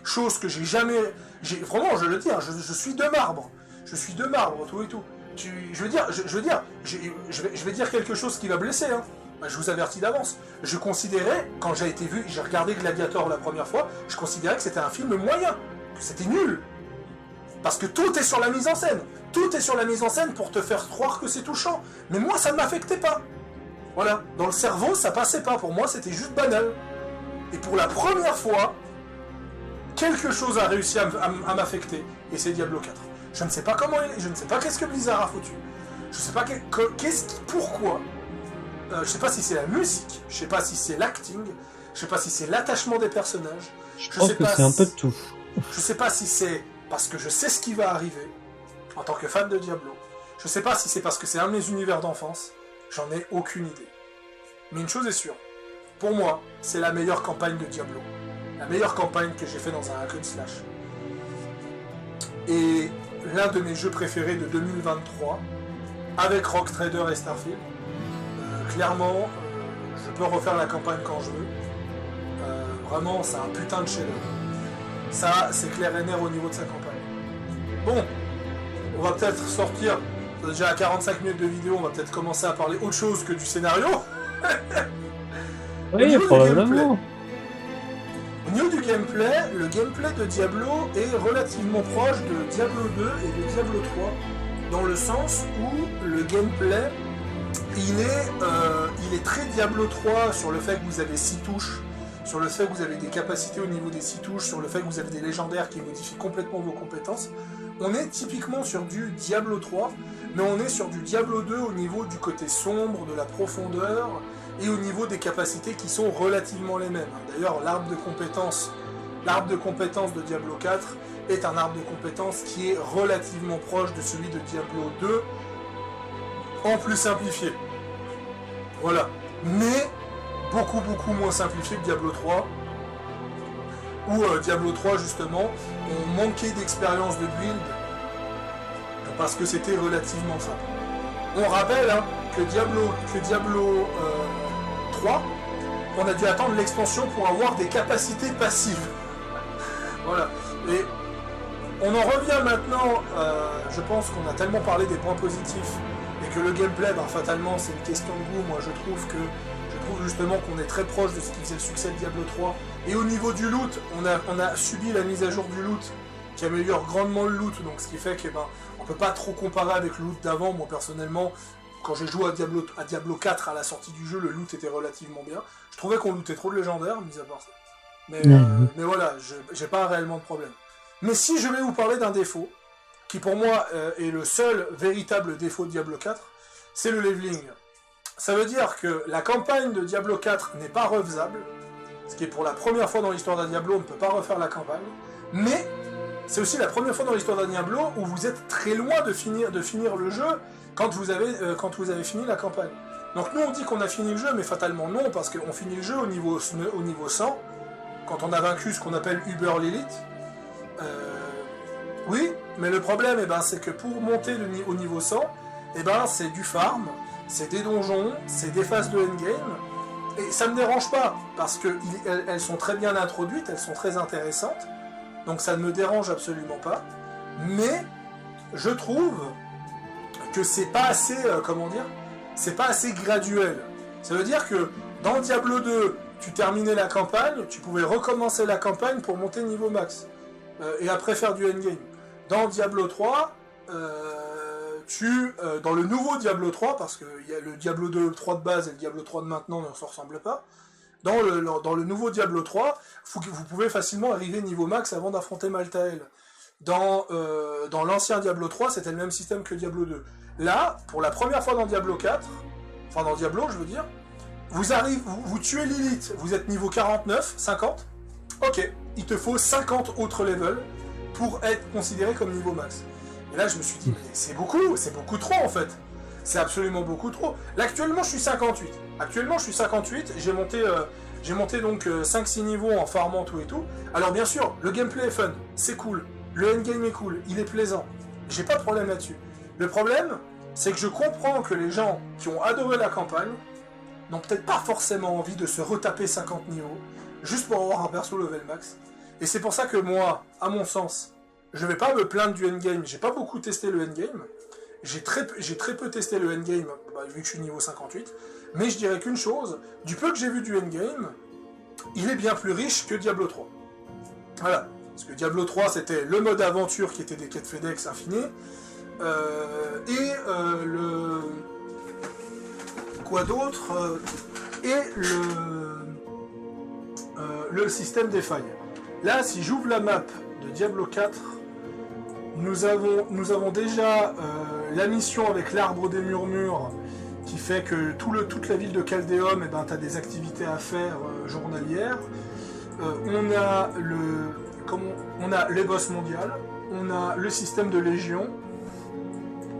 Speaker 1: Chose que j'ai jamais... Vraiment, je le dis, je suis de marbre. Je suis de marbre, tout et tout. Je vais dire quelque chose qui va blesser, hein. Je vous avertis d'avance. Je considérais, quand j'ai regardé Gladiator la première fois, je considérais que c'était un film moyen, que c'était nul. Parce que tout est sur la mise en scène. Tout est sur la mise en scène pour te faire croire que c'est touchant. Mais moi, ça ne m'affectait pas. Voilà. Dans le cerveau, ça passait pas. Pour moi, c'était juste banal. Et pour la première fois, quelque chose a réussi à m'affecter. Et c'est Diablo 4. Je ne sais pas comment je ne sais pas qu'est-ce que Blizzard a foutu. Je ne sais pas pourquoi. Je ne sais pas si c'est la musique. Je ne sais pas si c'est l'acting. Je ne sais pas si c'est l'attachement des personnages.
Speaker 2: Je pense que c'est un peu de tout.
Speaker 1: Je ne sais pas si c'est parce que je sais ce qui va arriver en tant que fan de Diablo. Je ne sais pas si c'est parce que c'est un de mes univers d'enfance. J'en ai aucune idée. Mais une chose est sûre. Pour moi, c'est la meilleure campagne de Diablo. La meilleure campagne que j'ai fait dans un hack and slash. Et l'un de mes jeux préférés de 2023, avec Rock Trader et Starfield. Clairement, je peux refaire la campagne quand je veux. Vraiment, c'est un putain de chef-d'œuvre. Ça, c'est clair et net au niveau de sa campagne. Bon, on va peut-être sortir, déjà à 45 minutes de vidéo, on va peut-être commencer à parler autre chose que du scénario.
Speaker 2: Oui, probablement.
Speaker 1: Au niveau du gameplay, le gameplay de Diablo est relativement proche de Diablo 2 et de Diablo 3, dans le sens où le gameplay, il est très Diablo 3 sur le fait que vous avez 6 touches, sur le fait que vous avez des capacités au niveau des 6 touches, sur le fait que vous avez des légendaires qui modifient complètement vos compétences. On est typiquement sur du Diablo 3, mais on est sur du Diablo 2 au niveau du côté sombre, de la profondeur, et au niveau des capacités qui sont relativement les mêmes. D'ailleurs, l'arbre de compétences de Diablo 4 est un arbre de compétences qui est relativement proche de celui de Diablo 2, en plus simplifié. Voilà. Mais beaucoup moins simplifié que Diablo 3, où Diablo 3 justement, on manquait d'expérience de build parce que c'était relativement simple. On rappelle Diablo 3, on a dû attendre l'extension pour avoir des capacités passives. Voilà. Et on en revient maintenant, je pense qu'on a tellement parlé des points positifs et que le gameplay, fatalement, c'est une question de goût. Moi, je trouve justement qu'on est très proche de ce qui faisait le succès de Diablo 3. Et au niveau du loot, on a subi la mise à jour du loot qui améliore grandement le loot, donc ce qui fait que on peut pas trop comparer avec le loot d'avant. Moi personnellement, quand j'ai joué à Diablo 4 à la sortie du jeu, le loot était relativement bien. Je trouvais qu'on lootait trop de légendaires, mis à part ça. Mais voilà, j'ai pas réellement de problème. Mais si je vais vous parler d'un défaut, qui pour moi est le seul véritable défaut de Diablo 4, c'est le leveling. Ça veut dire que la campagne de Diablo 4 n'est pas refaisable, ce qui est pour la première fois dans l'histoire d'un Diablo, on ne peut pas refaire la campagne, mais c'est aussi la première fois dans l'histoire d'un Diablo où vous êtes très loin de finir le jeu quand vous avez fini la campagne. Donc nous on dit qu'on a fini le jeu, mais fatalement non, parce qu'on finit le jeu au niveau 100, quand on a vaincu ce qu'on appelle Uber Lilith. Oui, mais le problème, c'est que pour monter au niveau 100, c'est du farm, c'est des donjons, c'est des phases de endgame, et ça me dérange pas, parce qu'elles sont très bien introduites, elles sont très intéressantes, donc ça ne me dérange absolument pas, mais je trouve que c'est pas assez, c'est pas assez graduel. Ça veut dire que dans Diablo 2, tu terminais la campagne, tu pouvais recommencer la campagne pour monter niveau max, et après faire du endgame. Dans Diablo 3, dans le nouveau Diablo 3, parce que y a le Diablo 2, le 3 de base et le Diablo 3 de maintenant ne se ressemblent pas, dans le nouveau Diablo 3, vous pouvez facilement arriver niveau max avant d'affronter Maltael. Dans l'ancien Diablo 3, c'était le même système que Diablo 2. Là, pour la première fois dans Diablo 4, enfin dans Diablo, je veux dire, vous tuez Lilith, vous êtes niveau 49, 50, ok, il te faut 50 autres levels pour être considéré comme niveau max. Et là, je me suis dit, mais c'est beaucoup trop en fait. C'est absolument beaucoup trop. Là, actuellement, je suis 58. J'ai monté donc 5-6 niveaux en farmant tout et tout. Alors, bien sûr, le gameplay est fun, c'est cool. Le endgame est cool, il est plaisant. J'ai pas de problème là-dessus. Le problème, c'est que je comprends que les gens qui ont adoré la campagne n'ont peut-être pas forcément envie de se retaper 50 niveaux juste pour avoir un perso level max. Et c'est pour ça que moi, à mon sens, je vais pas me plaindre du endgame. J'ai pas beaucoup testé le endgame. J'ai très peu testé le endgame, vu que je suis niveau 58. Mais je dirais qu'une chose, du peu que j'ai vu du endgame, il est bien plus riche que Diablo 3. Voilà. Parce que Diablo 3, c'était le mode aventure qui était des quêtes FedEx infinies. Quoi d'autre et le système des failles. Là, si j'ouvre la map de Diablo 4, nous avons déjà la mission avec l'arbre des murmures qui fait que toute la ville de Caldéum, tu as des activités à faire journalières. On a les boss mondiales, on a le système de légion,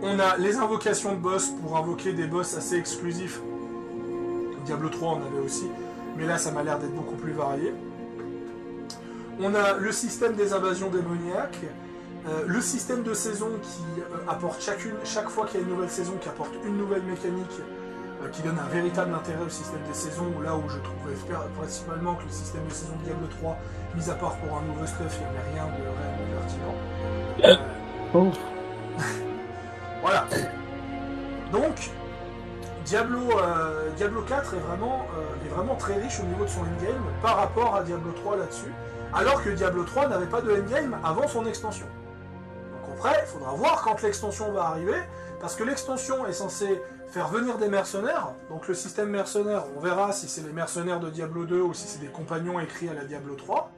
Speaker 1: on a les invocations de boss pour invoquer des boss assez exclusifs. Diablo 3 on avait aussi, mais là ça m'a l'air d'être beaucoup plus varié. On a le système des invasions démoniaques, le système de saison qui apporte chaque fois qu'il y a une nouvelle saison, qui apporte une nouvelle mécanique, qui donne un véritable intérêt au système des saisons, là où je trouvais principalement que le système de saison de Diablo 3, mis à part pour un nouveau stuff, il n'y avait rien de réellement pertinent. Voilà. Donc, Diablo 4 est vraiment très riche au niveau de son endgame par rapport à Diablo 3 là-dessus, alors que Diablo 3 n'avait pas de endgame avant son extension. Donc après, il faudra voir quand l'extension va arriver, parce que l'extension est censée faire venir des mercenaires, donc le système mercenaire, on verra si c'est les mercenaires de Diablo 2 ou si c'est des compagnons écrits à la Diablo 3.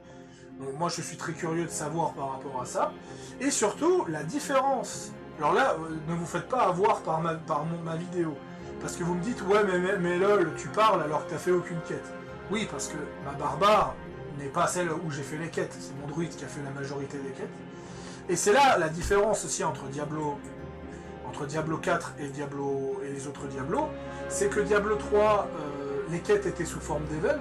Speaker 1: Donc moi je suis très curieux de savoir par rapport à ça. Et surtout, la différence. Alors là, ne vous faites pas avoir par ma vidéo. Parce que vous me dites, ouais mais lol, tu parles alors que t'as fait aucune quête. Oui, parce que ma barbare n'est pas celle où j'ai fait les quêtes, c'est mon druide qui a fait la majorité des quêtes. Et c'est là la différence aussi entre Diablo 4 et les autres Diablo, c'est que Diablo 3, les quêtes étaient sous forme d'event,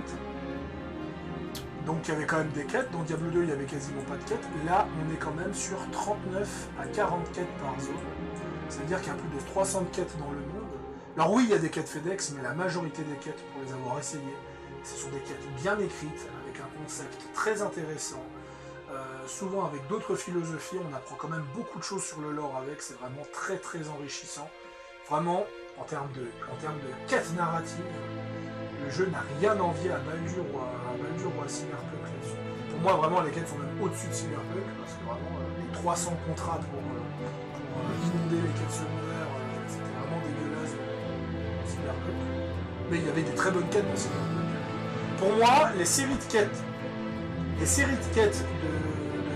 Speaker 1: donc il y avait quand même des quêtes. Dans Diablo 2, il n'y avait quasiment pas de quêtes. Là, on est quand même sur 39 à 40 quêtes par zone. C'est-à-dire qu'il y a plus de 300 quêtes dans le monde, Alors oui, il y a des quêtes FedEx, mais la majorité des quêtes, pour les avoir essayées, ce sont des quêtes bien écrites, avec un concept très intéressant, souvent avec d'autres philosophies, on apprend quand même beaucoup de choses sur le lore avec, c'est vraiment très très enrichissant. Vraiment, en termes de quête narrative, le jeu n'a rien envié à Baldur ou à Cyberpunk là-dessus. Pour moi, vraiment, les quêtes sont même au-dessus de Cyberpunk, parce que vraiment, les 300 contrats pour inonder les quêtes secondaires, c'était vraiment dégueulasse Cyberpunk. Mais il y avait des très bonnes quêtes dans Cyberpunk. Pour moi, les séries de quêtes de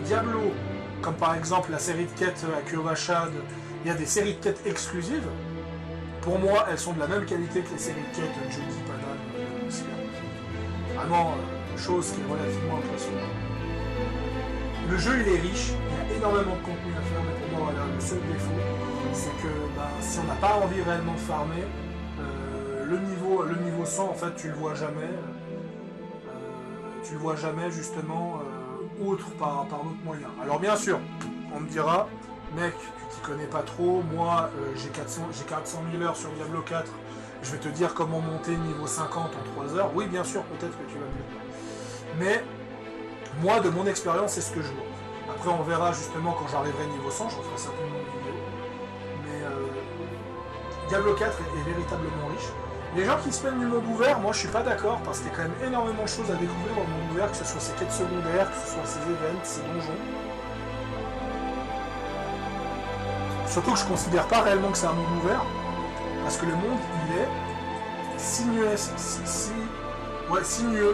Speaker 1: Diablo, comme par exemple la série de quêtes à Kyovashad, il y a des séries de quêtes exclusives. Pour moi, elles sont de la même qualité que les séries de quêtes de Jody Panam. Vraiment, chose qui est relativement impressionnante. Le jeu, il est riche, il y a énormément de contenu à faire, mais pour moi, voilà, le seul défaut, c'est que si on n'a pas envie réellement de farmer, le niveau 100, en fait, tu le vois jamais. Tu le vois jamais, justement, autre par d'autres moyens. Alors, bien sûr, on me dira, mec, tu t'y connais pas trop, moi, j'ai 400 000 heures sur Diablo 4, je vais te dire comment monter niveau 50 en 3 heures. Oui, bien sûr, peut-être que tu vas mieux. Mais, moi, de mon expérience, c'est ce que je vois. Après, on verra, justement, quand j'arriverai niveau 100, je referai certainement une vidéo. Mais, Diablo 4 est véritablement riche. Les gens qui se plaignent du monde ouvert, moi je suis pas d'accord, parce qu'il y a quand même énormément de choses à découvrir dans le monde ouvert, que ce soit ses quêtes secondaires, que ce soit ses events, ses donjons. Surtout que je considère pas réellement que c'est un monde ouvert, parce que le monde il est sinueux. Sinueux.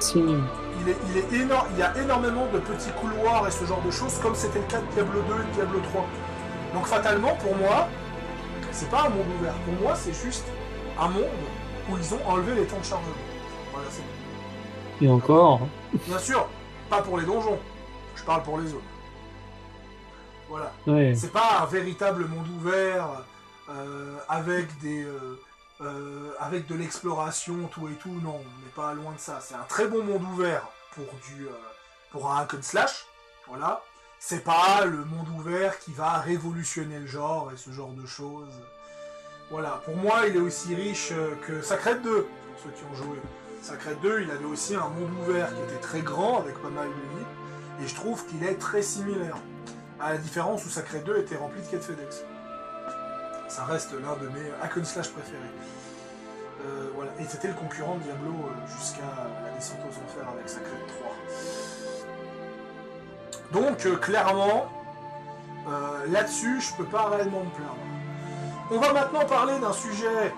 Speaker 1: Il est énorme, il y a énormément de petits couloirs et ce genre de choses, comme c'était le cas de Diablo 2 et de Diablo 3. Donc fatalement, pour moi, c'est pas un monde ouvert. Pour moi, c'est juste un monde où ils ont enlevé les temps de chargement. Voilà, c'est tout.
Speaker 2: Et encore.
Speaker 1: Bien sûr, pas pour les donjons. Je parle pour les zones. Voilà.
Speaker 2: Ouais.
Speaker 1: C'est pas un véritable monde ouvert avec de l'exploration, tout et tout. Non, on n'est pas loin de ça. C'est un très bon monde ouvert pour un hack and slash. Voilà. C'est pas le monde ouvert qui va révolutionner le genre et ce genre de choses. Voilà, pour moi, il est aussi riche que Sacred 2, pour ceux qui ont joué. Sacred 2, il avait aussi un monde ouvert qui était très grand, avec pas mal de lits, et je trouve qu'il est très similaire. À la différence où Sacred 2 était rempli de quêtes FedEx. Ça reste l'un de mes hack and slash préférés. Voilà. Et c'était le concurrent de Diablo jusqu'à la descente aux enfers avec Sacred 3. Donc, clairement, là-dessus, je peux pas réellement me plaindre. On va maintenant parler d'un sujet,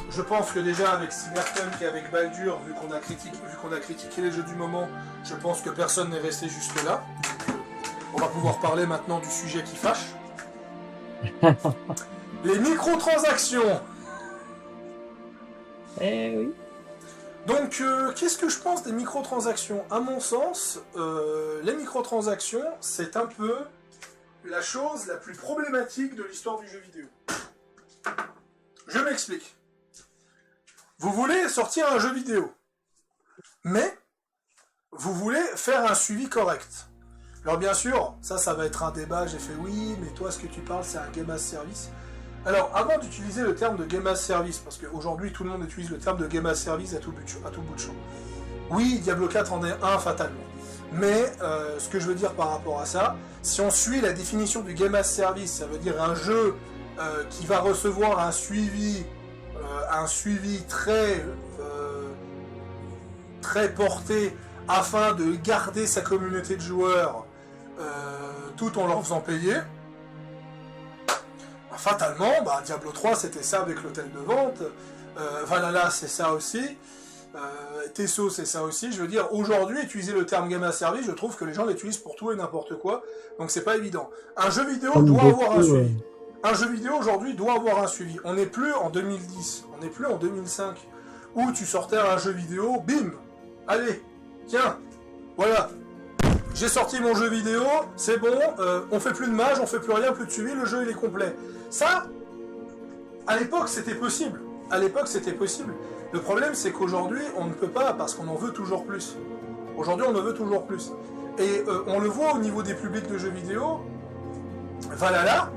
Speaker 1: je pense que déjà avec Cyberpunk et avec Baldur, vu qu'on a critiqué les jeux du moment, je pense que personne n'est resté jusque là. On va pouvoir parler maintenant du sujet qui fâche. Les microtransactions.
Speaker 2: Eh oui.
Speaker 1: Donc, qu'est-ce que je pense des microtransactions ? À mon sens, les microtransactions, c'est un peu la chose la plus problématique de l'histoire du jeu vidéo. Je m'explique. Vous voulez sortir un jeu vidéo, mais vous voulez faire un suivi correct. Alors bien sûr, ça va être un débat, j'ai fait oui, mais toi ce que tu parles c'est un game as service. Alors avant d'utiliser le terme de game as service, parce qu'aujourd'hui tout le monde utilise le terme de game as service à tout bout de champ. Oui, Diablo 4 en est un fatalement. Mais ce que je veux dire par rapport à ça, si on suit la définition du game as service, ça veut dire un jeu qui va recevoir un suivi très porté afin de garder sa communauté de joueurs tout en leur faisant payer. Fatalement, Diablo 3 c'était ça avec l'hôtel de vente, Valhalla c'est ça aussi. Tesso c'est ça aussi, je veux dire, aujourd'hui, utiliser le terme game as service, je trouve que les gens l'utilisent pour tout et n'importe quoi, donc c'est pas évident. Un jeu vidéo doit avoir un suivi. Un jeu vidéo aujourd'hui doit avoir un suivi. On n'est plus en 2010, on n'est plus en 2005, où tu sortais un jeu vidéo, bim, allez, tiens, voilà, j'ai sorti mon jeu vidéo, c'est bon, on fait plus de mage, on fait plus rien, plus de suivi, le jeu il est complet. Ça, à l'époque c'était possible. Le problème, c'est qu'aujourd'hui, on ne peut pas, parce qu'on en veut toujours plus. Aujourd'hui, on en veut toujours plus. Et on le voit au niveau des publics de jeux vidéo, Valhalla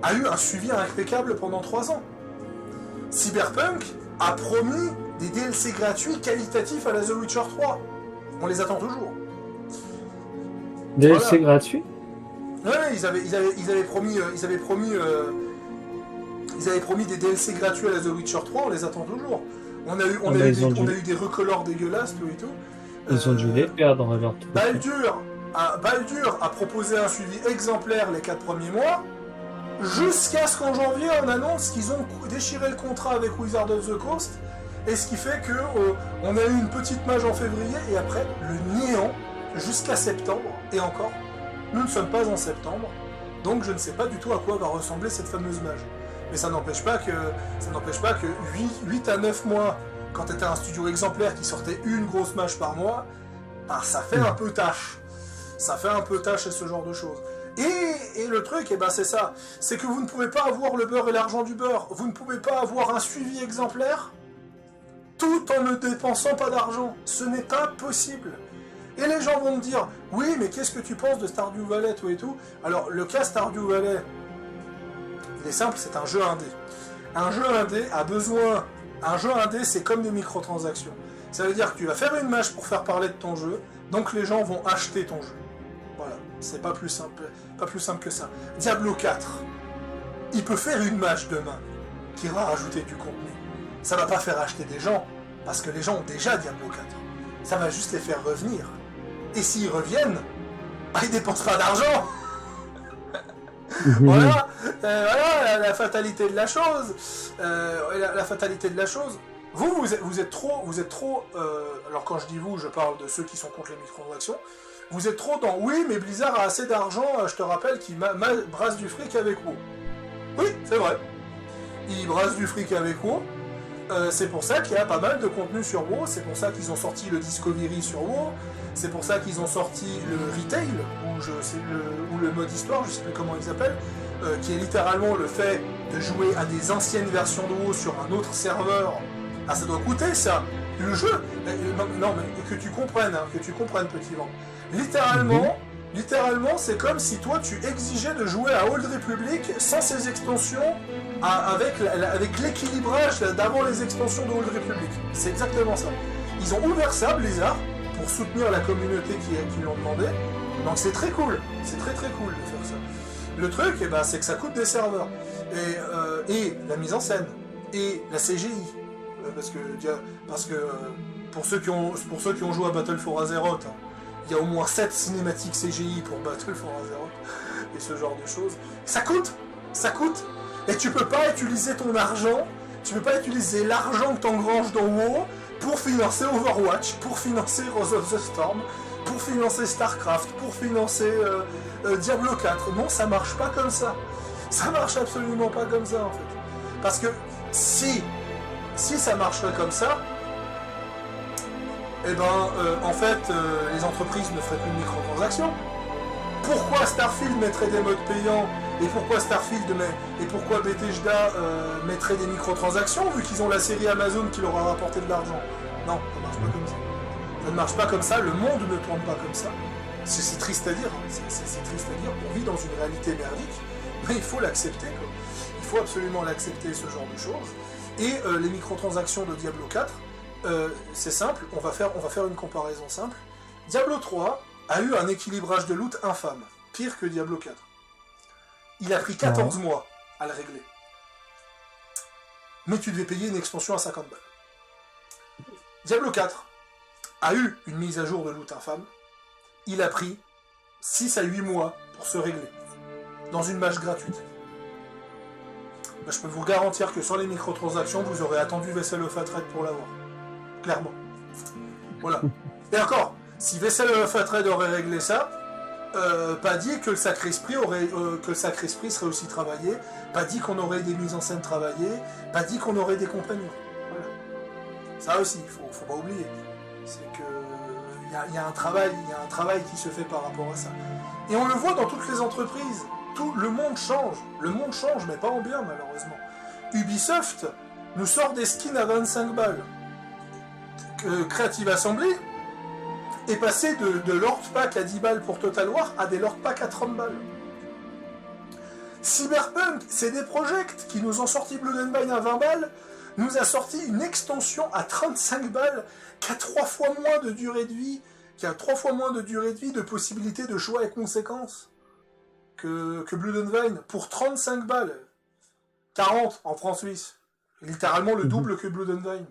Speaker 1: a eu un suivi impeccable pendant 3 ans. Cyberpunk a promis des DLC gratuits qualitatifs à la The Witcher 3. On les attend toujours.
Speaker 2: DLC gratuit?
Speaker 1: Ouais, ils avaient promis des DLC gratuits à la The Witcher 3, on les attend toujours. On a eu des recolors dégueulasses, tout et tout.
Speaker 2: Ils ont dû les perdre leur truc.
Speaker 1: Baldur a proposé un suivi exemplaire les 4 premiers mois, jusqu'à ce qu'en janvier on annonce qu'ils ont déchiré le contrat avec Wizards of the Coast, et ce qui fait que on a eu une petite mage en février, et après le néant jusqu'à septembre, et encore, nous ne sommes pas en septembre, donc je ne sais pas du tout à quoi va ressembler cette fameuse mage. Mais ça n'empêche pas que 8 à 9 mois, quand tu étais un studio exemplaire qui sortait une grosse mage par mois, bah, ça fait un peu tâche. Ça fait un peu tâche et ce genre de choses. Et le truc, c'est ça. C'est que vous ne pouvez pas avoir le beurre et l'argent du beurre. Vous ne pouvez pas avoir un suivi exemplaire tout en ne dépensant pas d'argent. Ce n'est pas possible. Et les gens vont me dire, oui, mais qu'est-ce que tu penses de Stardew Valley, tout et tout? Alors, le cas Stardew Valley, il est simple, c'est un jeu indé. Un jeu indé a besoin... Un jeu indé, c'est comme des microtransactions. Ça veut dire que tu vas faire une mage pour faire parler de ton jeu, donc les gens vont acheter ton jeu. Voilà, c'est pas plus simple que ça. Diablo 4, il peut faire une mage demain qui va rajouter du contenu. Ça va pas faire acheter des gens, parce que les gens ont déjà Diablo 4. Ça va juste les faire revenir. Et s'ils reviennent, ils dépensent pas d'argent. Voilà, la fatalité de la chose. La fatalité de la chose. Vous êtes trop. Alors quand je dis vous, je parle de ceux qui sont contre les microtransactions. Vous êtes trop dans oui, mais Blizzard a assez d'argent. Je te rappelle qu'il brasse du fric avec WoW. Oui, c'est vrai. Il brasse du fric avec WoW. C'est pour ça qu'il y a pas mal de contenu sur WoW. C'est pour ça qu'ils ont sorti le Discovery sur WoW. C'est pour ça qu'ils ont sorti le Retail, ou le mode histoire, je sais plus comment ils appellent, qui est littéralement le fait de jouer à des anciennes versions de WoW sur un autre serveur. Ah, ça doit coûter ça. Le jeu, non mais que tu comprennes, petit vent. Littéralement, c'est comme si toi tu exigeais de jouer à Old Republic sans ses extensions, avec l'équilibrage d'avant les extensions de Old Republic. C'est exactement ça. Ils ont ouvert ça, Blizzard, pour soutenir la communauté qui l'ont demandé. Donc c'est très cool, c'est très très cool de faire ça. Le truc, c'est que ça coûte des serveurs. Et la mise en scène, et la CGI. Parce que pour ceux qui ont joué à Battle for Azeroth, il y a au moins 7 cinématiques CGI pour Battle for Azeroth, et ce genre de choses. Ça coûte. Et tu peux pas utiliser ton argent, tu peux pas utiliser l'argent que t'engranges dans WoW pour financer Overwatch, pour financer Rose of the Storm, pour financer Starcraft, pour financer Diablo 4. Non, ça marche pas comme ça. Ça marche absolument pas comme ça, en fait. Parce que si ça marcherait comme ça, en fait, les entreprises ne feraient plus de microtransactions. Pourquoi Starfield mettrait des modes payants et pourquoi Bethesda mettrait des microtransactions vu qu'ils ont la série Amazon qui leur a rapporté de l'argent? Non, ça ne marche pas comme ça. Ça ne marche pas comme ça, le monde ne tourne pas comme ça. C'est triste à dire, c'est triste à dire, on vit dans une réalité merdique, mais il faut l'accepter, quoi. Il faut absolument l'accepter, ce genre de choses. Et les microtransactions de Diablo 4, c'est simple, on va faire une comparaison simple. Diablo 3 a eu un équilibrage de loot infâme, pire que Diablo 4. Il a pris 14 mois à le régler. Mais tu devais payer une extension à 50 balles. Diablo 4 a eu une mise à jour de loot infâme. Il a pris 6 à 8 mois pour se régler, dans une mage gratuite. Je peux vous garantir que sans les microtransactions, vous aurez attendu Vessel of Hatred pour l'avoir. Clairement. Voilà. Et encore, si Vessel of Hatred aurait réglé ça, pas dit que le Sacré Esprit serait aussi travaillé, pas dit qu'on aurait des mises en scène travaillées, pas dit qu'on aurait des compagnons. Voilà. Ça aussi, il faut pas oublier. C'est que il y a un travail qui se fait par rapport à ça. Et on le voit dans toutes les entreprises. Tout le monde change, mais pas en bien malheureusement. Ubisoft nous sort des skins à 25 balles. Creative Assembly est passé de Lord Pack à 10 balles pour Total War à des Lord Pack à 30 balles. Cyberpunk, c'est des projects qui nous ont sorti Blood and Wine à 20 balles, nous a sorti une extension à 35 balles qui a 3 fois moins de durée de vie, de possibilités de choix et conséquences que Blood and Vine pour 35 balles. 40 en francs suisses. Littéralement le double que Blood and Vine.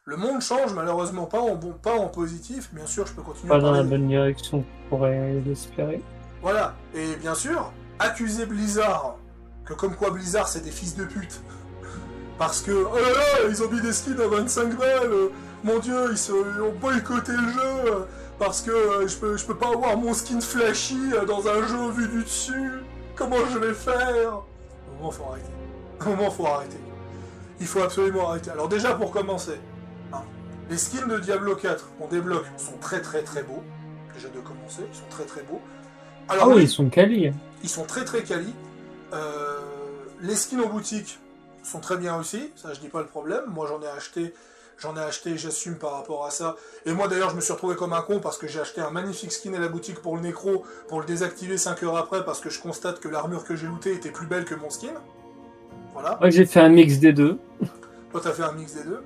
Speaker 1: Le monde change, malheureusement pas en positif. Bien sûr, je peux continuer
Speaker 2: à parler. Pas dans la bonne direction, on pourrait l'espérer.
Speaker 1: Voilà. Et bien sûr, accuser Blizzard, que comme quoi Blizzard c'est des fils de pute. Parce que, oh là là, ils ont mis des skins à 25 balles. Mon dieu, ils ont boycotté le jeu. Parce que je peux pas avoir mon skin flashy dans un jeu vu du dessus. Comment je vais faire? Au moment, faut arrêter. Il faut absolument arrêter. Alors déjà, pour commencer, les skins de Diablo 4 qu'on débloque sont très très très beaux. Déjà de commencer, ils sont très très beaux. Alors,
Speaker 2: oui, ils sont quali.
Speaker 1: Ils sont très très quali. Les skins en boutique sont très bien aussi, ça je dis pas le problème. Moi j'en ai acheté, j'assume par rapport à ça. Et moi d'ailleurs je me suis retrouvé comme un con parce que j'ai acheté un magnifique skin à la boutique pour le nécro, pour le désactiver 5 heures après parce que je constate que l'armure que j'ai lootée était plus belle que mon skin. Voilà.
Speaker 2: Moi j'ai fait un mix des deux.
Speaker 1: Toi t'as fait un mix des deux.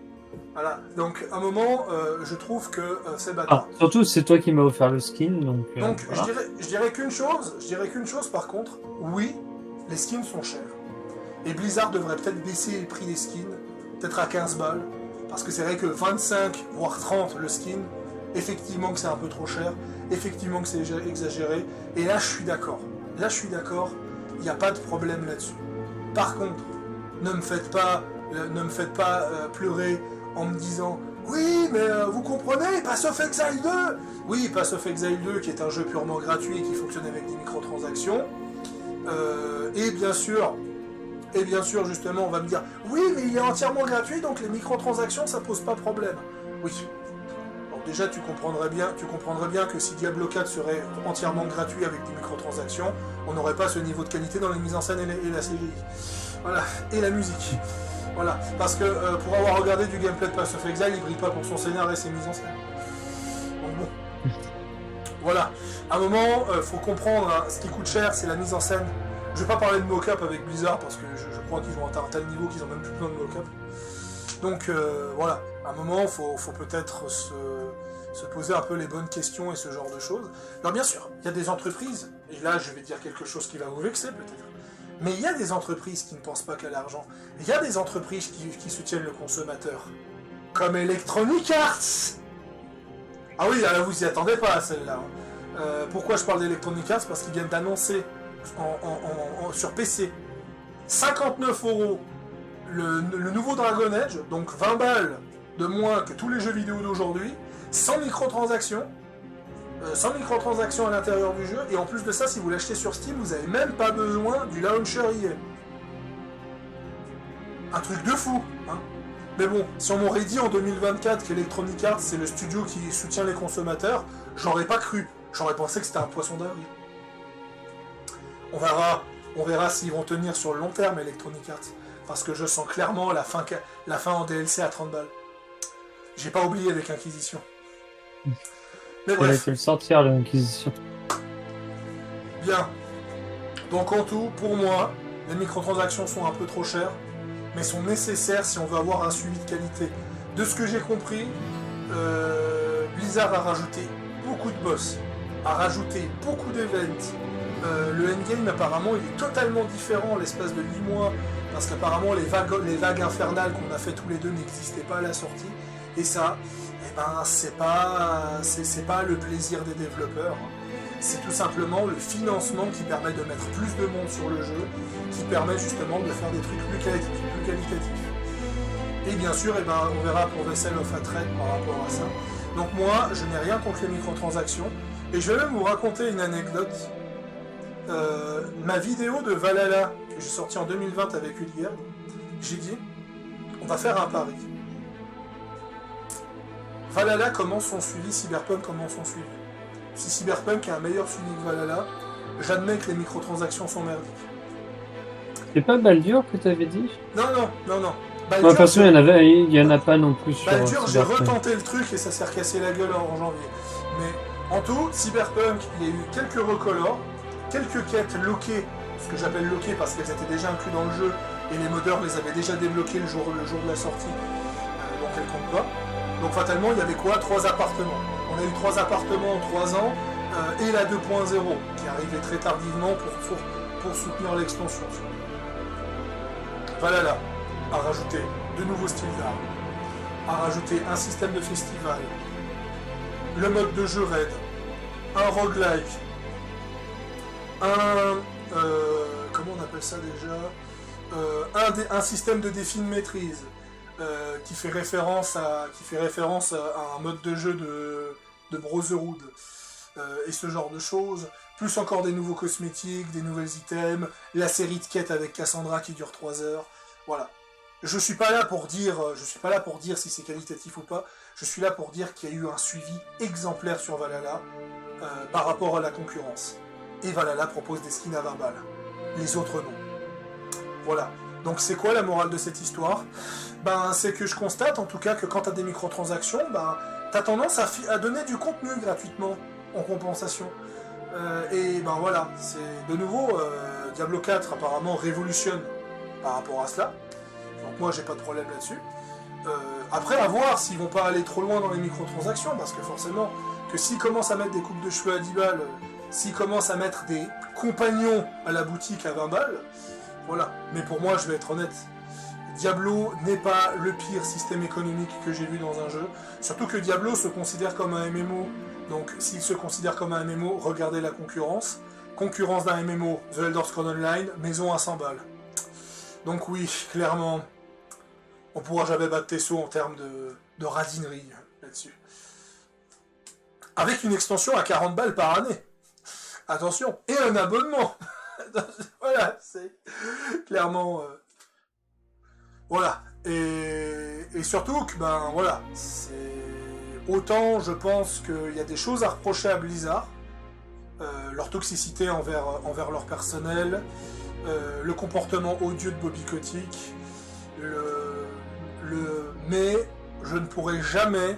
Speaker 1: Voilà, donc à un moment, je trouve que c'est bâtard.
Speaker 2: Surtout, c'est toi qui m'as offert le skin, donc...
Speaker 1: voilà. je dirais qu'une chose par contre, oui, les skins sont chers. Et Blizzard devrait peut-être baisser le prix des skins, peut-être à 15 balles, parce que c'est vrai que 25, voire 30 le skin, effectivement que c'est un peu trop cher, effectivement que c'est exagéré, et là je suis d'accord, il n'y a pas de problème là-dessus. Par contre, ne me faites pas pleurer en me disant « Oui, mais vous comprenez, Pass of Exile 2 !» Oui, Pass of Exile 2, qui est un jeu purement gratuit et qui fonctionne avec des microtransactions. Et bien sûr, justement, on va me dire « Oui, mais il est entièrement gratuit, donc les microtransactions, ça pose pas problème. » Oui. Donc déjà, tu comprendrais bien que si Diablo 4 serait entièrement gratuit avec des microtransactions, on n'aurait pas ce niveau de qualité dans les mises en scène et la CGI. Voilà, et la musique. Voilà, parce que pour avoir regardé du gameplay de Pass of Exile, il brille pas pour son scénario et ses mises en scène. Donc bon. Voilà. À un moment, faut comprendre, hein, ce qui coûte cher, c'est la mise en scène. Je vais pas parler de mocap avec Blizzard, parce que je crois qu'ils ont atteint un tel niveau qu'ils ont même plus besoin de mocap. Donc voilà, à un moment, faut peut-être se poser un peu les bonnes questions et ce genre de choses. Alors bien sûr, il y a des entreprises, et là je vais dire quelque chose qui va vous vexer peut-être, mais il y a des entreprises qui ne pensent pas qu'à l'argent. Il y a des entreprises qui soutiennent le consommateur. Comme Electronic Arts. Ah oui, là, vous y attendez pas à celle-là. Pourquoi je parle d'Electronic Arts? Parce qu'ils viennent d'annoncer sur PC 59 € le nouveau Dragon Age, donc 20 balles de moins que tous les jeux vidéo d'aujourd'hui, sans microtransactions. Sans microtransactions à l'intérieur du jeu, et en plus de ça, si vous l'achetez sur Steam, vous n'avez même pas besoin du launcher EA. Un truc de fou, hein. Mais bon, si on m'aurait dit en 2024 qu'Electronic Arts c'est le studio qui soutient les consommateurs, j'aurais pas cru. J'aurais pensé que c'était un poisson d'avril. On verra s'ils vont tenir sur le long terme Electronic Arts, parce que je sens clairement la fin en DLC à 30 balles. J'ai pas oublié avec Inquisition. Mais bref.
Speaker 2: Il a fait le sortir, l'Inquisition.
Speaker 1: Bien. Donc en tout, pour moi, les microtransactions sont un peu trop chères, mais sont nécessaires si on veut avoir un suivi de qualité. De ce que j'ai compris, Blizzard a rajouté beaucoup de boss, a rajouté beaucoup d'events. Le endgame, apparemment, il est totalement différent l'espace de 8 mois, parce qu'apparemment, les vagues infernales qu'on a fait tous les deux n'existaient pas à la sortie. Et ça, eh ben, c'est pas le plaisir des développeurs. C'est tout simplement le financement qui permet de mettre plus de monde sur le jeu, qui permet justement de faire des trucs plus qualitatifs. Et bien sûr, eh ben, on verra pour Vessel of Hatred par rapport à ça. Donc moi, je n'ai rien contre les microtransactions, et je vais même vous raconter une anecdote. Ma vidéo de Valhalla, que j'ai sortie en 2020 avec Ulgard, j'ai dit, on va faire un pari. Valhalla, comment sont suivis, Cyberpunk, comment sont suivis. Si Cyberpunk a un meilleur suivi que Valhalla, j'admets que les microtransactions sont merdiques.
Speaker 2: C'est pas Baldur que t'avais dit?
Speaker 1: Non.
Speaker 2: De toute façon, il y en a pas non plus sur
Speaker 1: Baldur, j'ai retenté le truc et ça s'est recassé la gueule en janvier. Mais en tout, Cyberpunk, il y a eu quelques recolors, quelques quêtes loquées, ce que j'appelle loquées parce qu'elles étaient déjà incluses dans le jeu, et les modeurs les avaient déjà débloqués le jour de la sortie, donc elles comptent pas. Donc fatalement, il y avait quoi? 3 appartements. On a eu 3 appartements en 3 ans, et la 2.0, qui arrivait très tardivement pour soutenir l'extension. Valhalla a rajouté de nouveaux styles d'art, a rajouté un système de festival, le mode de jeu raid, un roguelike, comment on appelle ça déjà, un système de défi de maîtrise, qui fait référence à un mode de jeu de Brotherhood, et ce genre de choses, plus encore des nouveaux cosmétiques, des nouvelles items, la série de quêtes avec Cassandra qui dure 3 heures, voilà. Je suis pas là pour dire si c'est qualitatif ou pas, je suis là pour dire qu'il y a eu un suivi exemplaire sur Valhalla, par rapport à la concurrence. Et Valhalla propose des skins à 20 balles. Les autres non. Voilà. Donc c'est quoi la morale de cette histoire? C'est que je constate en tout cas que quand t'as des microtransactions, t'as tendance à donner du contenu gratuitement en compensation. Et voilà, c'est de nouveau Diablo 4 apparemment révolutionne par rapport à cela. Donc moi j'ai pas de problème là-dessus. Après à voir s'ils vont pas aller trop loin dans les microtransactions, parce que forcément que s'ils commencent à mettre des coupes de cheveux à 10 balles, s'ils commencent à mettre des compagnons à la boutique à 20 balles, voilà. Mais pour moi, je vais être honnête, Diablo n'est pas le pire système économique que j'ai vu dans un jeu. Surtout que Diablo se considère comme un MMO. Donc s'il se considère comme un MMO, regardez la concurrence. Concurrence d'un MMO, The Elder Scrolls Online, maison à 100 balles. Donc oui, clairement, on pourra jamais battre Tesso en termes de radinerie là-dessus. Avec une extension à 40 balles par année. Attention, et un abonnement. Voilà, c'est clairement... Voilà. Et surtout que, voilà, c'est... Autant, je pense qu'il y a des choses à reprocher à Blizzard, leur toxicité envers leur personnel, le comportement odieux de Bobby Kotick, mais je ne pourrai jamais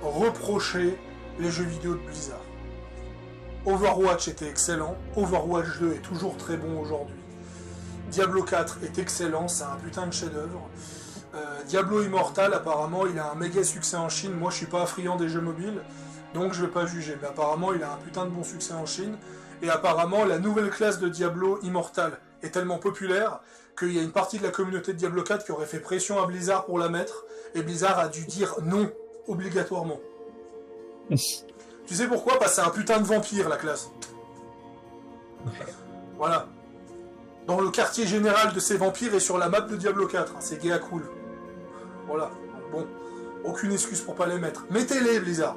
Speaker 1: reprocher les jeux vidéo de Blizzard. Overwatch était excellent, Overwatch 2 est toujours très bon aujourd'hui. Diablo 4 est excellent, c'est un putain de chef-d'œuvre. Diablo Immortal, apparemment, il a un méga succès en Chine. Moi, je suis pas friand des jeux mobiles, donc je vais pas juger. Mais apparemment, il a un putain de bon succès en Chine. Et apparemment, la nouvelle classe de Diablo Immortal est tellement populaire qu'il y a une partie de la communauté de Diablo 4 qui aurait fait pression à Blizzard pour la mettre, et Blizzard a dû dire non, obligatoirement. Tu sais pourquoi? Parce que c'est un putain de vampire, la classe. Voilà. Dans le quartier général de ces vampires et sur la map de Diablo 4. C'est gay à cool. Voilà. Bon. Aucune excuse pour pas les mettre. Mettez-les, Blizzard.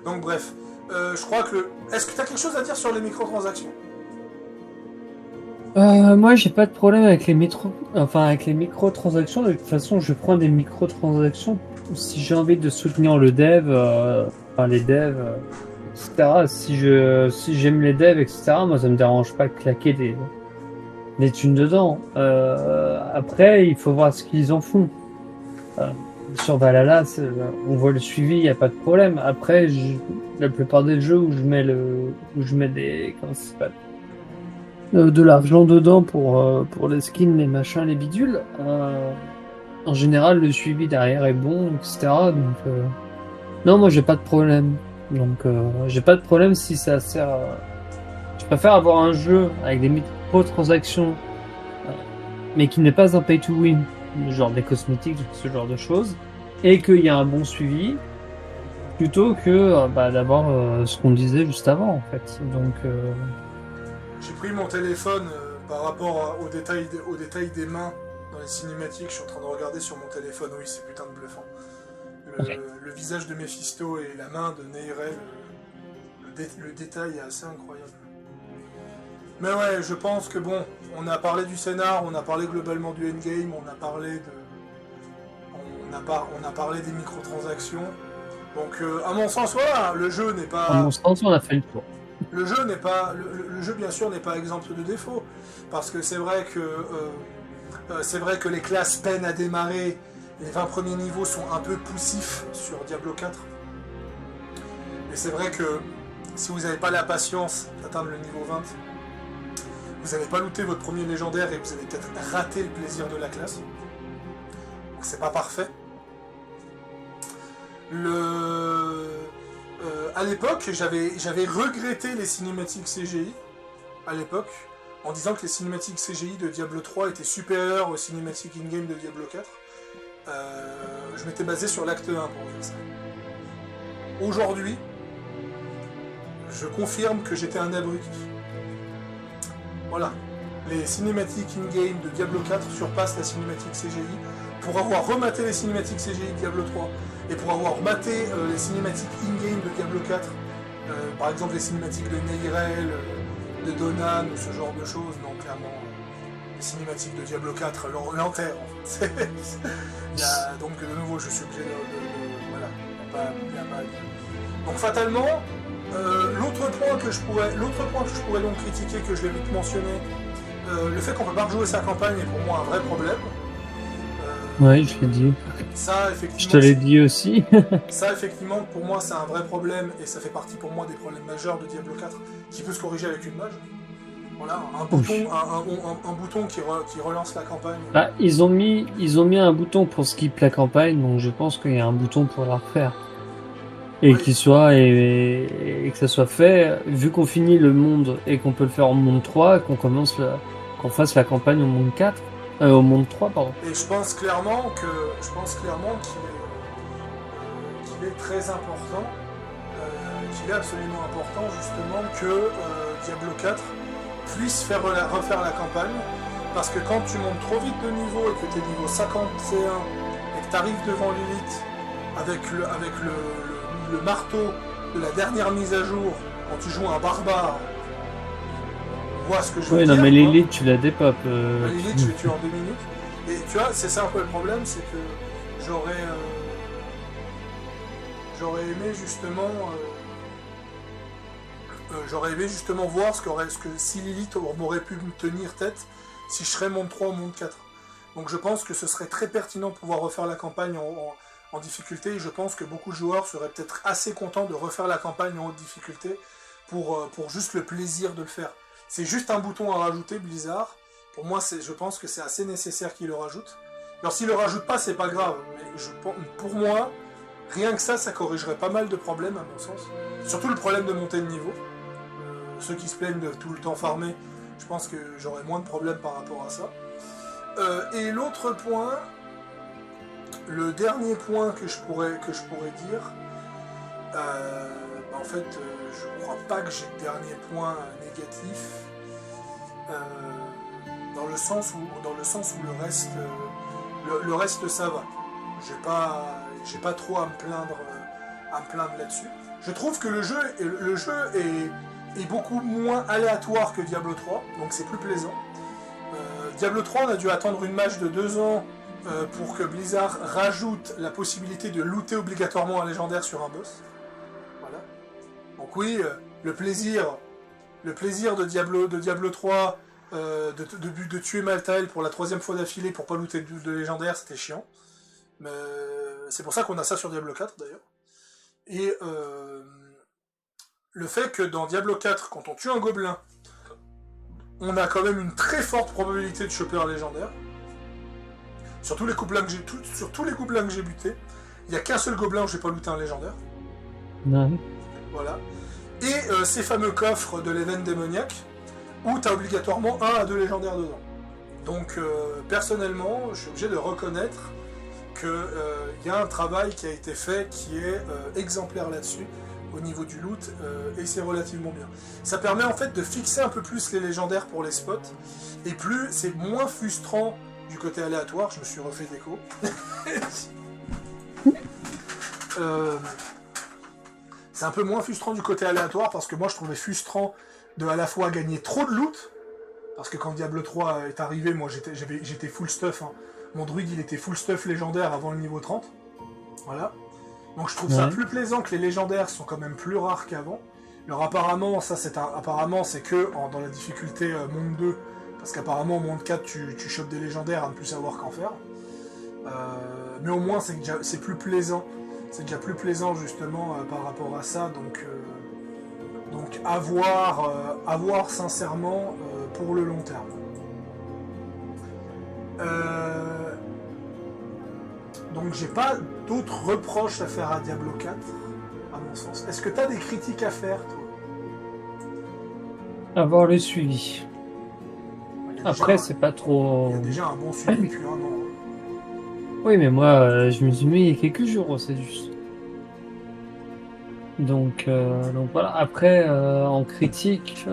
Speaker 1: Donc bref. Je crois que Est-ce que t'as quelque chose à dire sur les microtransactions?
Speaker 2: Moi, j'ai pas de problème avec les microtransactions. De toute façon, je prends des microtransactions si j'ai envie de soutenir le dev, les devs, etc. Si j'aime les devs, etc. Moi, ça me dérange pas de claquer des thunes dedans. Après, il faut voir ce qu'ils en font. Sur Valhalla, on voit le suivi, il y a pas de problème. Après, la plupart des jeux où je mets des, comment ça s'appelle, de l'argent dedans pour les skins, les machins, les bidules. En général, le suivi derrière est bon, etc. Donc, non, moi, j'ai pas de problème. Donc, j'ai pas de problème si ça sert. Je préfère avoir un jeu avec des microtransactions, mais qui n'est pas un pay to win, genre des cosmétiques, ce genre de choses, et qu'il y a un bon suivi, plutôt que d'avoir ce qu'on disait juste avant, en fait. Donc,
Speaker 1: J'ai pris mon téléphone par rapport aux détails des mains dans les cinématiques. Je suis en train de regarder sur mon téléphone. Oui, c'est putain de bluffant. Le visage de Mephisto et la main de Neyrel, le détail est assez incroyable. Mais ouais, je pense que bon, on a parlé du scénar, on a parlé globalement du endgame, on a parlé des microtransactions. Donc, à mon sens, voilà, le jeu n'est pas...
Speaker 2: à mon sens, on a fait le tour.
Speaker 1: Le jeu bien sûr n'est pas exempt de défauts, parce que c'est vrai que les classes peinent à démarrer. Les 20 premiers niveaux sont un peu poussifs sur Diablo 4. Et c'est vrai que si vous n'avez pas la patience d'atteindre le niveau 20, vous n'avez pas looté votre premier légendaire et vous avez peut-être raté le plaisir de la classe. Donc c'est pas parfait. À l'époque, j'avais regretté les cinématiques CGI, à l'époque, en disant que les cinématiques CGI de Diablo 3 étaient supérieures aux cinématiques in-game de Diablo 4. Je m'étais basé sur l'acte 1 pour dire ça. Aujourd'hui, je confirme que j'étais un abruti. Voilà. Les cinématiques in-game de Diablo 4 surpassent la cinématique CGI. Pour avoir rematé les cinématiques CGI de Diablo 3 et pour avoir maté les cinématiques in-game de Diablo 4, par exemple les cinématiques de Neyrel, de Donan, ou ce genre de choses, non, clairement, les cinématiques de Diablo 4 l'enterrent en fait. Donc de nouveau, je suis obligé voilà, il n'y a pas. Donc fatalement, l'autre point que je pourrais donc critiquer, que je vais vite mentionner, le fait qu'on ne peut pas rejouer sa campagne est pour moi un vrai problème.
Speaker 2: Ouais, je l'ai dit.
Speaker 1: Ça, effectivement,
Speaker 2: je te l'ai dit aussi.
Speaker 1: Ça, effectivement, pour moi, c'est un vrai problème, et ça fait partie pour moi des problèmes majeurs de Diablo 4, qui peut se corriger avec une mage. Voilà, un bouton qui relance la campagne.
Speaker 2: Bah, ils ont mis un bouton pour skip la campagne, donc je pense qu'il y a un bouton pour la refaire. Et
Speaker 1: oui.
Speaker 2: Et que ça soit fait, vu qu'on finit le monde et qu'on peut le faire en monde 3, qu'on fasse la campagne au monde 4. Au monde 3, pardon.
Speaker 1: Et je pense clairement qu'il est très important, qu'il est absolument important justement que Diablo 4 puisse refaire la campagne, parce que quand tu montes trop vite de niveau et que tu es niveau 51 et que tu arrives devant l'élite avec le marteau de la dernière mise à jour, quand tu joues un barbare, ce que je veux dire,
Speaker 2: non mais l'élite tu la dépopes.
Speaker 1: L'élite je l'ai tué en 2 minutes. Et tu vois, c'est ça un peu le problème, c'est que j'aurais aimé justement voir si l'élite m'aurait pu me tenir tête si je serais monde 3 ou monde 4. Donc je pense que ce serait très pertinent de pouvoir refaire la campagne en difficulté, et je pense que beaucoup de joueurs seraient peut-être assez contents de refaire la campagne en haute difficulté pour juste le plaisir de le faire. C'est juste un bouton à rajouter, Blizzard. Pour moi, je pense que c'est assez nécessaire qu'il le rajoute. Alors s'il le rajoute pas, c'est pas grave. Mais pour moi, rien que ça corrigerait pas mal de problèmes, à mon sens. Surtout le problème de montée de niveau. Ceux qui se plaignent de tout le temps farmer, je pense que j'aurais moins de problèmes par rapport à ça. Et l'autre point, le dernier point que je pourrais dire, en fait, je crois pas que j'ai de dernier point négatif, dans le sens où le reste ça va. J'ai pas trop à me plaindre là-dessus. Je trouve que le jeu est beaucoup moins aléatoire que Diablo 3, donc c'est plus plaisant. Diablo 3, on a dû attendre une match de 2 ans pour que Blizzard rajoute la possibilité de looter obligatoirement un légendaire sur un boss. Voilà. Donc oui, le plaisir de Diablo 3 de tuer Malthael pour la 3e fois d'affilée pour pas looter de légendaire, c'était chiant. Mais c'est pour ça qu'on a ça sur Diablo 4 d'ailleurs. Et le fait que dans Diablo 4, quand on tue un gobelin, on a quand même une très forte probabilité de choper un légendaire. Sur tous les gobelins que j'ai butés, il n'y a qu'un seul gobelin où j'ai pas looté un légendaire.
Speaker 2: Non.
Speaker 1: Voilà. Et ces fameux coffres de l'événement démoniaque, où tu as obligatoirement 1 à 2 légendaires dedans. Donc personnellement, je suis obligé de reconnaître qu'il y a un travail qui a été fait qui est exemplaire là-dessus, au niveau du loot, et c'est relativement bien. Ça permet en fait de fixer un peu plus les légendaires pour les spots, et c'est moins frustrant du côté aléatoire. Je me suis refait d'écho. C'est un peu moins frustrant du côté aléatoire, parce que moi je trouvais frustrant de à la fois gagner trop de loot, parce que quand Diablo 3 est arrivé, moi j'étais full stuff, hein. Mon druide il était full stuff légendaire avant le niveau 30. Voilà. Donc je trouve ça plus plaisant, que les légendaires sont quand même plus rares qu'avant. Alors apparemment, c'est que dans la difficulté monde 2, parce qu'apparemment au monde 4 tu chopes des légendaires à ne plus savoir qu'en faire. Mais au moins c'est plus plaisant. C'est déjà plus plaisant justement par rapport à ça. Donc à voir sincèrement, pour le long terme. Donc j'ai pas d'autres reproches à faire à Diablo 4, à mon sens. Est-ce que tu as des critiques à faire, toi?
Speaker 2: Avoir le suivi. Après, c'est pas
Speaker 1: Il y
Speaker 2: trop.
Speaker 1: a déjà un bon suivi depuis un an.
Speaker 2: Oui, mais moi, je me suis mis il y a quelques jours, c'est juste. Donc voilà. Après, en critique,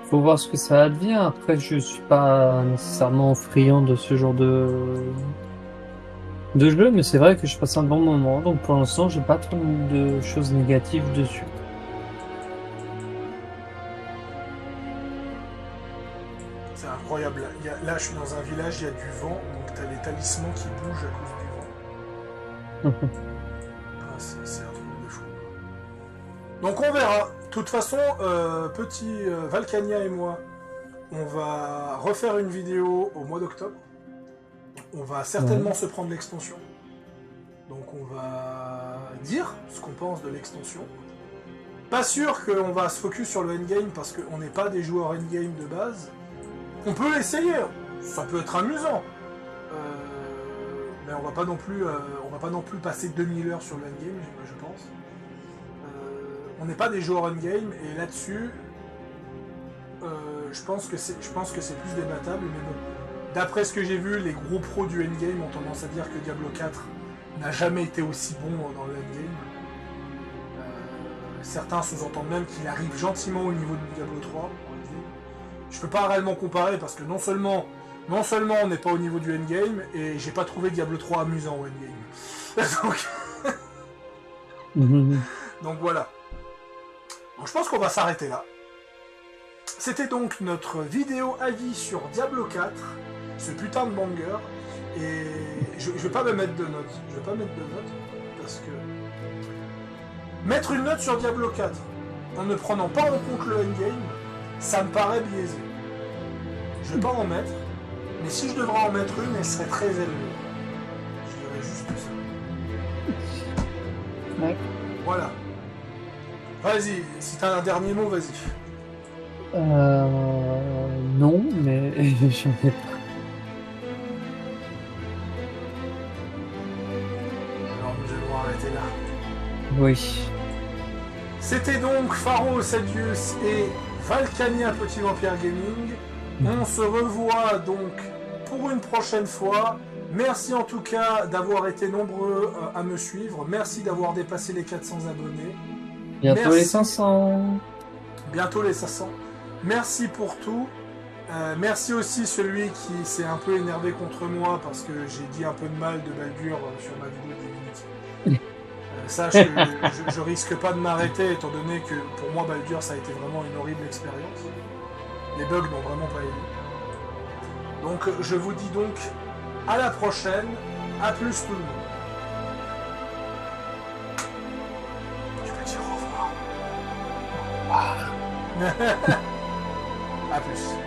Speaker 2: faut voir ce que ça advient. Après, je suis pas nécessairement friand de ce genre de jeu, mais c'est vrai que je passe un bon moment. Donc pour l'instant, j'ai pas trop de choses négatives dessus.
Speaker 1: C'est incroyable. Là, je suis dans un village, il y a du vent, donc tu as les talismans qui bougent à cause du vent. Ah, c'est un truc de fou. Donc on verra. De toute façon, Valkania et moi, on va refaire une vidéo au mois d'octobre. On va certainement se prendre l'extension. Donc on va dire ce qu'on pense de l'extension. Pas sûr qu'on va se focus sur le endgame parce qu'on n'est pas des joueurs endgame de base. On peut l'essayer, ça peut être amusant. Mais on va pas non plus passer 2000 heures sur le endgame, je pense. On n'est pas des joueurs endgame et là-dessus, je pense que c'est plus débattable. Mais bon, d'après ce que j'ai vu, les gros pros du endgame ont tendance à dire que Diablo 4 n'a jamais été aussi bon dans le endgame. Certains sous-entendent même qu'il arrive gentiment au niveau de Diablo 3. Je peux pas réellement comparer parce que non seulement on n'est pas au niveau du endgame et j'ai pas trouvé Diablo 3 amusant au endgame. Donc voilà. Donc je pense qu'on va s'arrêter là. C'était donc notre vidéo avis sur Diablo 4, ce putain de banger. Et je vais pas me mettre de notes. Parce que mettre une note sur Diablo 4 en ne prenant pas en compte le endgame, ça me paraît biaisé. Je vais pas en mettre, mais si je devrais en mettre une, elle serait très élevée. Je dirais juste ça.
Speaker 2: Ouais.
Speaker 1: Voilà. Vas-y, si t'as un dernier mot, vas-y.
Speaker 2: Non, mais j'en ai pas.
Speaker 1: Alors nous allons arrêter là.
Speaker 2: Oui.
Speaker 1: C'était donc Pharos, Sadius et Valkania Petit Vampire Gaming. On se revoit donc pour une prochaine fois. Merci en tout cas d'avoir été nombreux à me suivre. Merci d'avoir dépassé les 400 abonnés.
Speaker 2: Bientôt les 500.
Speaker 1: Bientôt les 500. Merci pour tout. Merci aussi celui qui s'est un peu énervé contre moi parce que j'ai dit un peu de mal de Baldur sur ma vidéo de Divinity. Sache que je risque pas de m'arrêter étant donné que pour moi Baldur ça a été vraiment une horrible expérience. Les bugs n'ont vraiment pas aidé. Donc je vous dis donc à la prochaine. À plus tout le monde. Tu peux dire au revoir. À plus.